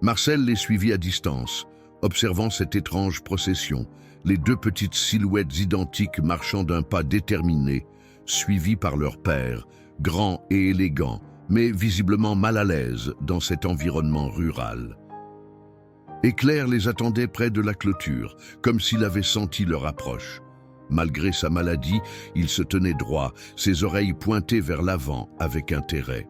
Marcel les suivit à distance, observant cette étrange procession, les deux petites silhouettes identiques marchant d'un pas déterminé, suivis par leur père, grand et élégant, mais visiblement mal à l'aise dans cet environnement rural. Éclair les attendait près de la clôture, comme s'il avait senti leur approche. Malgré sa maladie, il se tenait droit, ses oreilles pointées vers l'avant avec intérêt.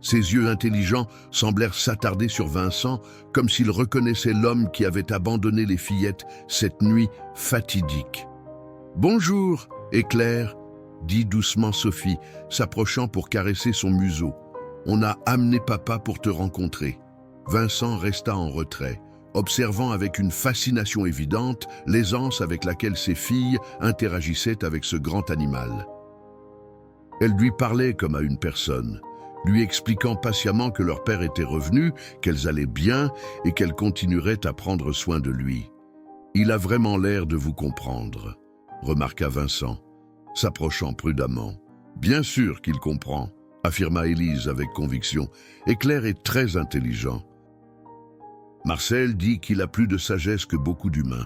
Ses yeux intelligents semblèrent s'attarder sur Vincent, comme s'il reconnaissait l'homme qui avait abandonné les fillettes cette nuit fatidique. « Bonjour, Éclair !» dit doucement Sophie, s'approchant pour caresser son museau. « On a amené papa pour te rencontrer. » Vincent resta en retrait, observant avec une fascination évidente l'aisance avec laquelle ses filles interagissaient avec ce grand animal. Elle lui parlait comme à une personne, lui expliquant patiemment que leur père était revenu, qu'elles allaient bien et qu'elles continueraient à prendre soin de lui. « Il a vraiment l'air de vous comprendre », remarqua Vincent, s'approchant prudemment. « Bien sûr qu'il comprend », affirma Élise avec conviction. « Éclair est très intelligent. » Marcel dit qu'il a plus de sagesse que beaucoup d'humains.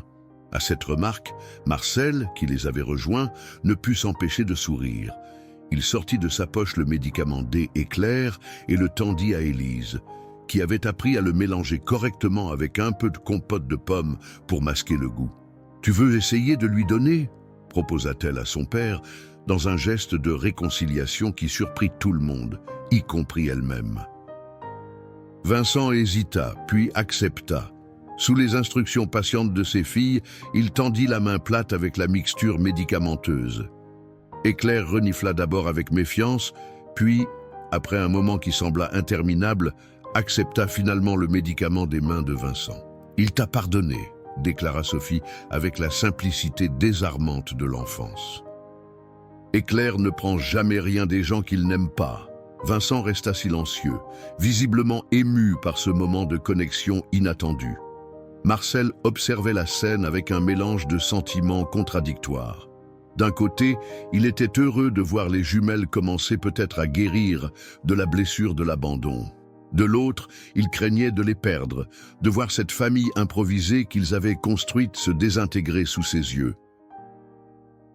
À cette remarque, Marcel, qui les avait rejoints, ne put s'empêcher de sourire. Il sortit de sa poche le médicament D Éclair et le tendit à Élise, qui avait appris à le mélanger correctement avec un peu de compote de pommes pour masquer le goût. « Tu veux essayer de lui donner ?» proposa-t-elle à son père, dans un geste de réconciliation qui surprit tout le monde, y compris elle-même. Vincent hésita, puis accepta. Sous les instructions patientes de ses filles, il tendit la main plate avec la mixture médicamenteuse. Éclair renifla d'abord avec méfiance, puis, après un moment qui sembla interminable, accepta finalement le médicament des mains de Vincent. « Il t'a pardonné », déclara Sophie avec la simplicité désarmante de l'enfance. Éclair ne prend jamais rien des gens qu'il n'aime pas. Vincent resta silencieux, visiblement ému par ce moment de connexion inattendue. Marcel observait la scène avec un mélange de sentiments contradictoires. D'un côté, il était heureux de voir les jumelles commencer peut-être à guérir de la blessure de l'abandon. De l'autre, il craignait de les perdre, de voir cette famille improvisée qu'ils avaient construite se désintégrer sous ses yeux.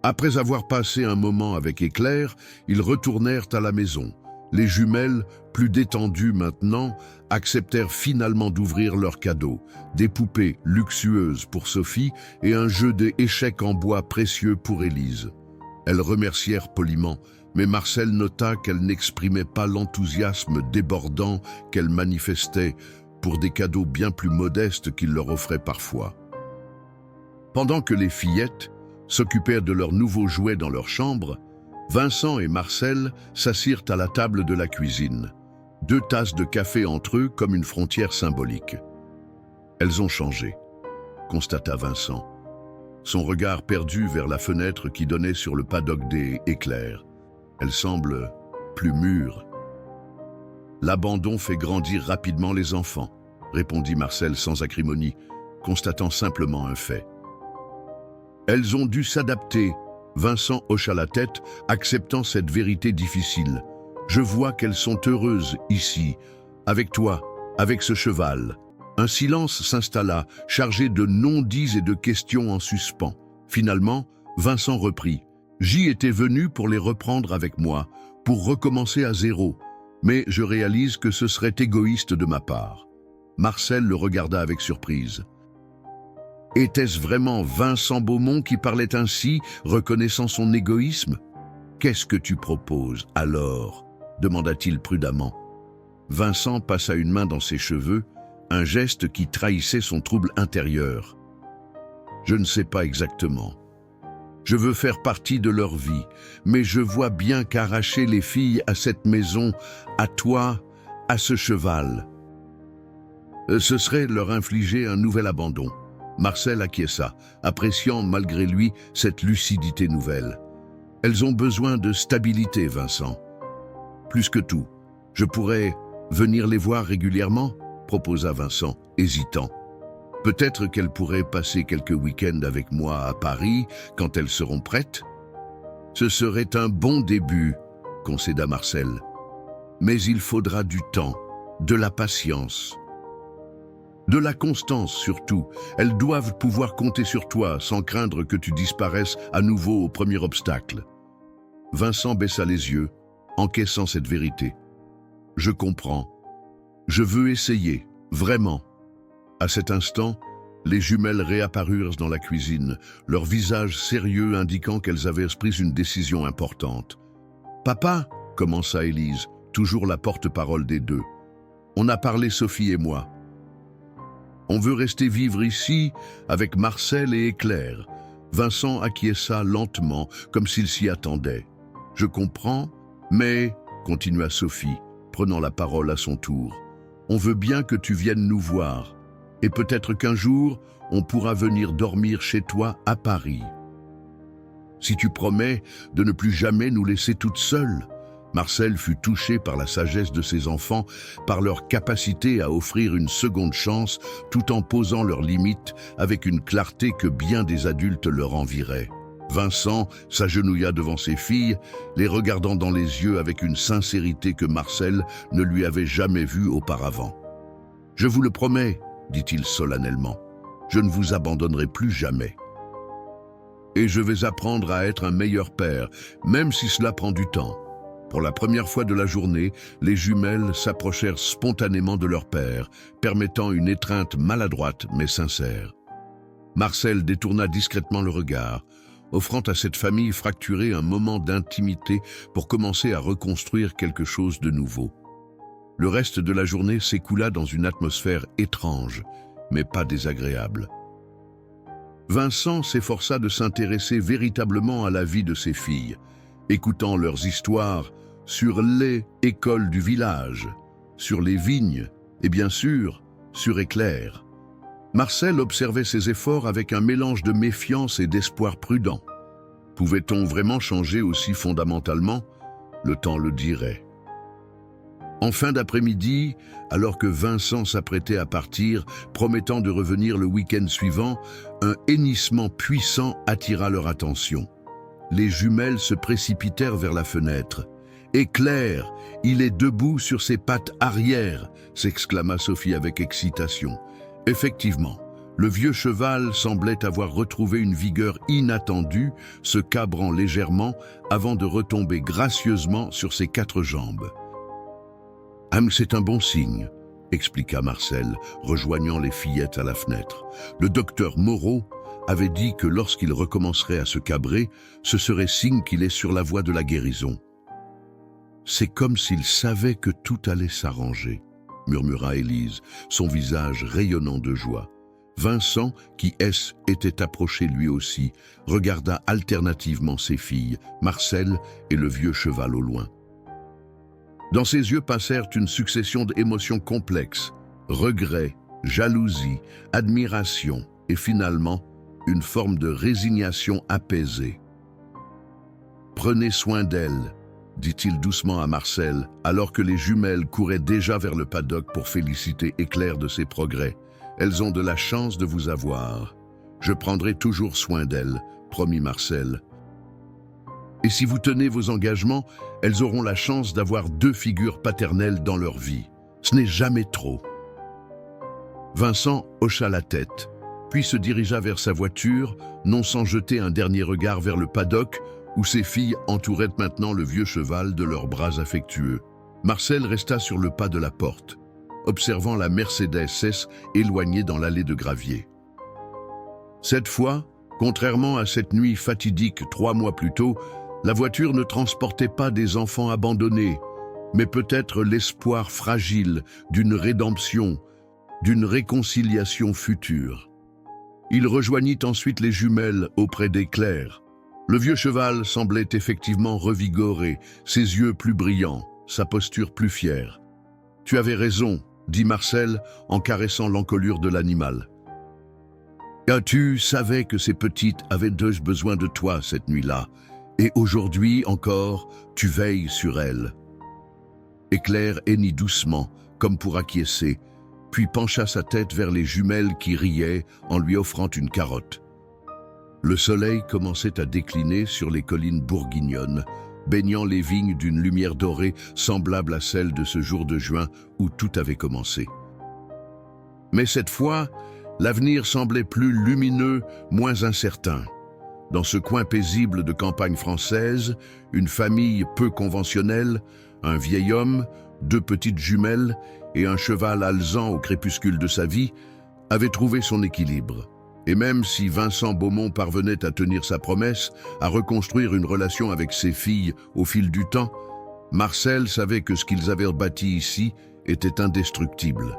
Après avoir passé un moment avec Éclair, ils retournèrent à la maison. Les jumelles, plus détendues maintenant, acceptèrent finalement d'ouvrir leurs cadeaux, des poupées luxueuses pour Sophie et un jeu d'échecs en bois précieux pour Élise. Elles remercièrent poliment, mais Marcel nota qu'elles n'exprimaient pas l'enthousiasme débordant qu'elles manifestaient pour des cadeaux bien plus modestes qu'il leur offrait parfois. Pendant que les fillettes s'occupèrent de leurs nouveaux jouets dans leur chambre, Vincent et Marcel s'assirent à la table de la cuisine, 2 tasses de café entre eux comme une frontière symbolique. Elles ont changé. constata Vincent. Son regard perdu vers la fenêtre qui donnait sur le paddock des Éclairs. Elle semble plus mûre. L'abandon fait grandir rapidement les enfants, répondit Marcel sans acrimonie, constatant simplement un fait. Elles ont dû s'adapter. Vincent hocha la tête, acceptant cette vérité difficile. Je vois qu'elles sont heureuses ici, avec toi, avec ce cheval. Un silence s'installa, chargé de non-dits et de questions en suspens. Finalement, Vincent reprit. J'y étais venu pour les reprendre avec moi, pour recommencer à zéro. Mais je réalise que ce serait égoïste de ma part. Marcel le regarda avec surprise. Était-ce vraiment Vincent Beaumont qui parlait ainsi, reconnaissant son égoïsme? Qu'est-ce que tu proposes, alors? Demanda-t-il prudemment. Vincent passa une main dans ses cheveux, un geste qui trahissait son trouble intérieur. Je ne sais pas exactement. Je veux faire partie de leur vie, mais je vois bien qu'arracher les filles à cette maison, à toi, à ce cheval, ce serait leur infliger un nouvel abandon. Marcel acquiesça, appréciant malgré lui cette lucidité nouvelle. Elles ont besoin de stabilité, Vincent. Plus que tout, je pourrais venir les voir régulièrement, proposa Vincent, hésitant. Peut-être qu'elles pourraient passer quelques week-ends avec moi à Paris quand elles seront prêtes. Ce serait un bon début, concéda Marcel. Mais il faudra du temps, de la patience. De la constance surtout. Elles doivent pouvoir compter sur toi sans craindre que tu disparaisses à nouveau au premier obstacle. Vincent baissa les yeux, encaissant cette vérité. Je comprends. Je veux essayer, vraiment. À cet instant, les jumelles réapparurent dans la cuisine, leur visage sérieux indiquant qu'elles avaient pris une décision importante. « Papa » commença Élise, toujours la porte-parole des deux. « On a parlé Sophie et moi. On veut rester vivre ici avec Marcel et Éclair. » Vincent acquiesça lentement, comme s'il s'y attendait. « Je comprends, mais, » continua Sophie, prenant la parole à son tour, « on veut bien que tu viennes nous voir. Et peut-être qu'un jour, on pourra venir dormir chez toi à Paris. Si tu promets de ne plus jamais nous laisser toutes seules. » Marcel fut touché par la sagesse de ses enfants, par leur capacité à offrir une seconde chance, tout en posant leurs limites avec une clarté que bien des adultes leur envieraient. Vincent s'agenouilla devant ses filles, les regardant dans les yeux avec une sincérité que Marcel ne lui avait jamais vue auparavant. « Je vous le promets, » dit-il solennellement, « je ne vous abandonnerai plus jamais. Et je vais apprendre à être un meilleur père, même si cela prend du temps. » Pour la première fois de la journée, les jumelles s'approchèrent spontanément de leur père, permettant une étreinte maladroite mais sincère. Marcel détourna discrètement le regard, offrant à cette famille fracturée un moment d'intimité pour commencer à reconstruire quelque chose de nouveau. Le reste de la journée s'écoula dans une atmosphère étrange, mais pas désagréable. Vincent s'efforça de s'intéresser véritablement à la vie de ses filles, écoutant leurs histoires sur les écoles du village, sur les vignes et bien sûr sur Éclair. Marcel observait ses efforts avec un mélange de méfiance et d'espoir prudent. Pouvait-on vraiment changer aussi fondamentalement? Le temps le dirait. En fin d'après-midi, alors que Vincent s'apprêtait à partir, promettant de revenir le week-end suivant, un hennissement puissant attira leur attention. Les jumelles se précipitèrent vers la fenêtre. « Éclair, il est debout sur ses pattes arrière !» s'exclama Sophie avec excitation. Effectivement, le vieux cheval semblait avoir retrouvé une vigueur inattendue, se cabrant légèrement avant de retomber gracieusement sur ses 4 jambes. « C'est un bon signe », expliqua Marcel, rejoignant les fillettes à la fenêtre. Le docteur Moreau avait dit que lorsqu'il recommencerait à se cabrer, ce serait signe qu'il est sur la voie de la guérison. « C'est comme s'il savait que tout allait s'arranger », murmura Élise, son visage rayonnant de joie. Vincent, qui était approché lui aussi, regarda alternativement ses filles, Marcel et le vieux cheval au loin. Dans ses yeux passèrent une succession d'émotions complexes, regret, jalousie, admiration et finalement une forme de résignation apaisée. « Prenez soin d'elle », dit-il doucement à Marcel, alors que les jumelles couraient déjà vers le paddock pour féliciter Éclair de ses progrès. « Elles ont de la chance de vous avoir. Je prendrai toujours soin d'elles, promis Marcel. Et si vous tenez vos engagements, elles auront la chance d'avoir 2 figures paternelles dans leur vie. Ce n'est jamais trop. » Vincent hocha la tête, puis se dirigea vers sa voiture, non sans jeter un dernier regard vers le paddock, où ses filles entouraient maintenant le vieux cheval de leurs bras affectueux. Marcel resta sur le pas de la porte, observant la Mercedes S éloignée dans l'allée de gravier. Cette fois, contrairement à cette nuit fatidique 3 mois plus tôt, la voiture ne transportait pas des enfants abandonnés, mais peut-être l'espoir fragile d'une rédemption, d'une réconciliation future. Il rejoignit ensuite les jumelles auprès d'Éclair. Le vieux cheval semblait effectivement revigoré, ses yeux plus brillants, sa posture plus fière. « Tu avais raison », dit Marcel en caressant l'encolure de l'animal. « Tu savais que ces petites avaient besoin de toi cette nuit-là, et aujourd'hui encore, tu veilles sur elles. » Éclair hennit doucement, comme pour acquiescer, puis pencha sa tête vers les jumelles qui riaient en lui offrant une carotte. Le soleil commençait à décliner sur les collines bourguignonnes, baignant les vignes d'une lumière dorée semblable à celle de ce jour de juin où tout avait commencé. Mais cette fois, l'avenir semblait plus lumineux, moins incertain. Dans ce coin paisible de campagne française, une famille peu conventionnelle, un vieil homme, 2 petites jumelles et un cheval alezan au crépuscule de sa vie, avait trouvé son équilibre. Et même si Vincent Beaumont parvenait à tenir sa promesse, à reconstruire une relation avec ses filles au fil du temps, Marcel savait que ce qu'ils avaient bâti ici était indestructible.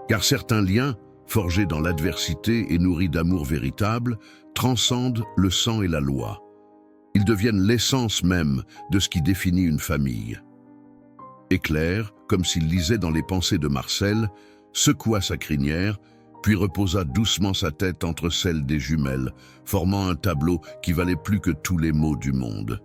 Car certains liens, forgés dans l'adversité et nourris d'amour véritable, transcendent le sang et la loi. Ils deviennent l'essence même de ce qui définit une famille. Éclair, comme s'il lisait dans les pensées de Marcel, secoua sa crinière, puis reposa doucement sa tête entre celles des jumelles, formant un tableau qui valait plus que tous les mots du monde.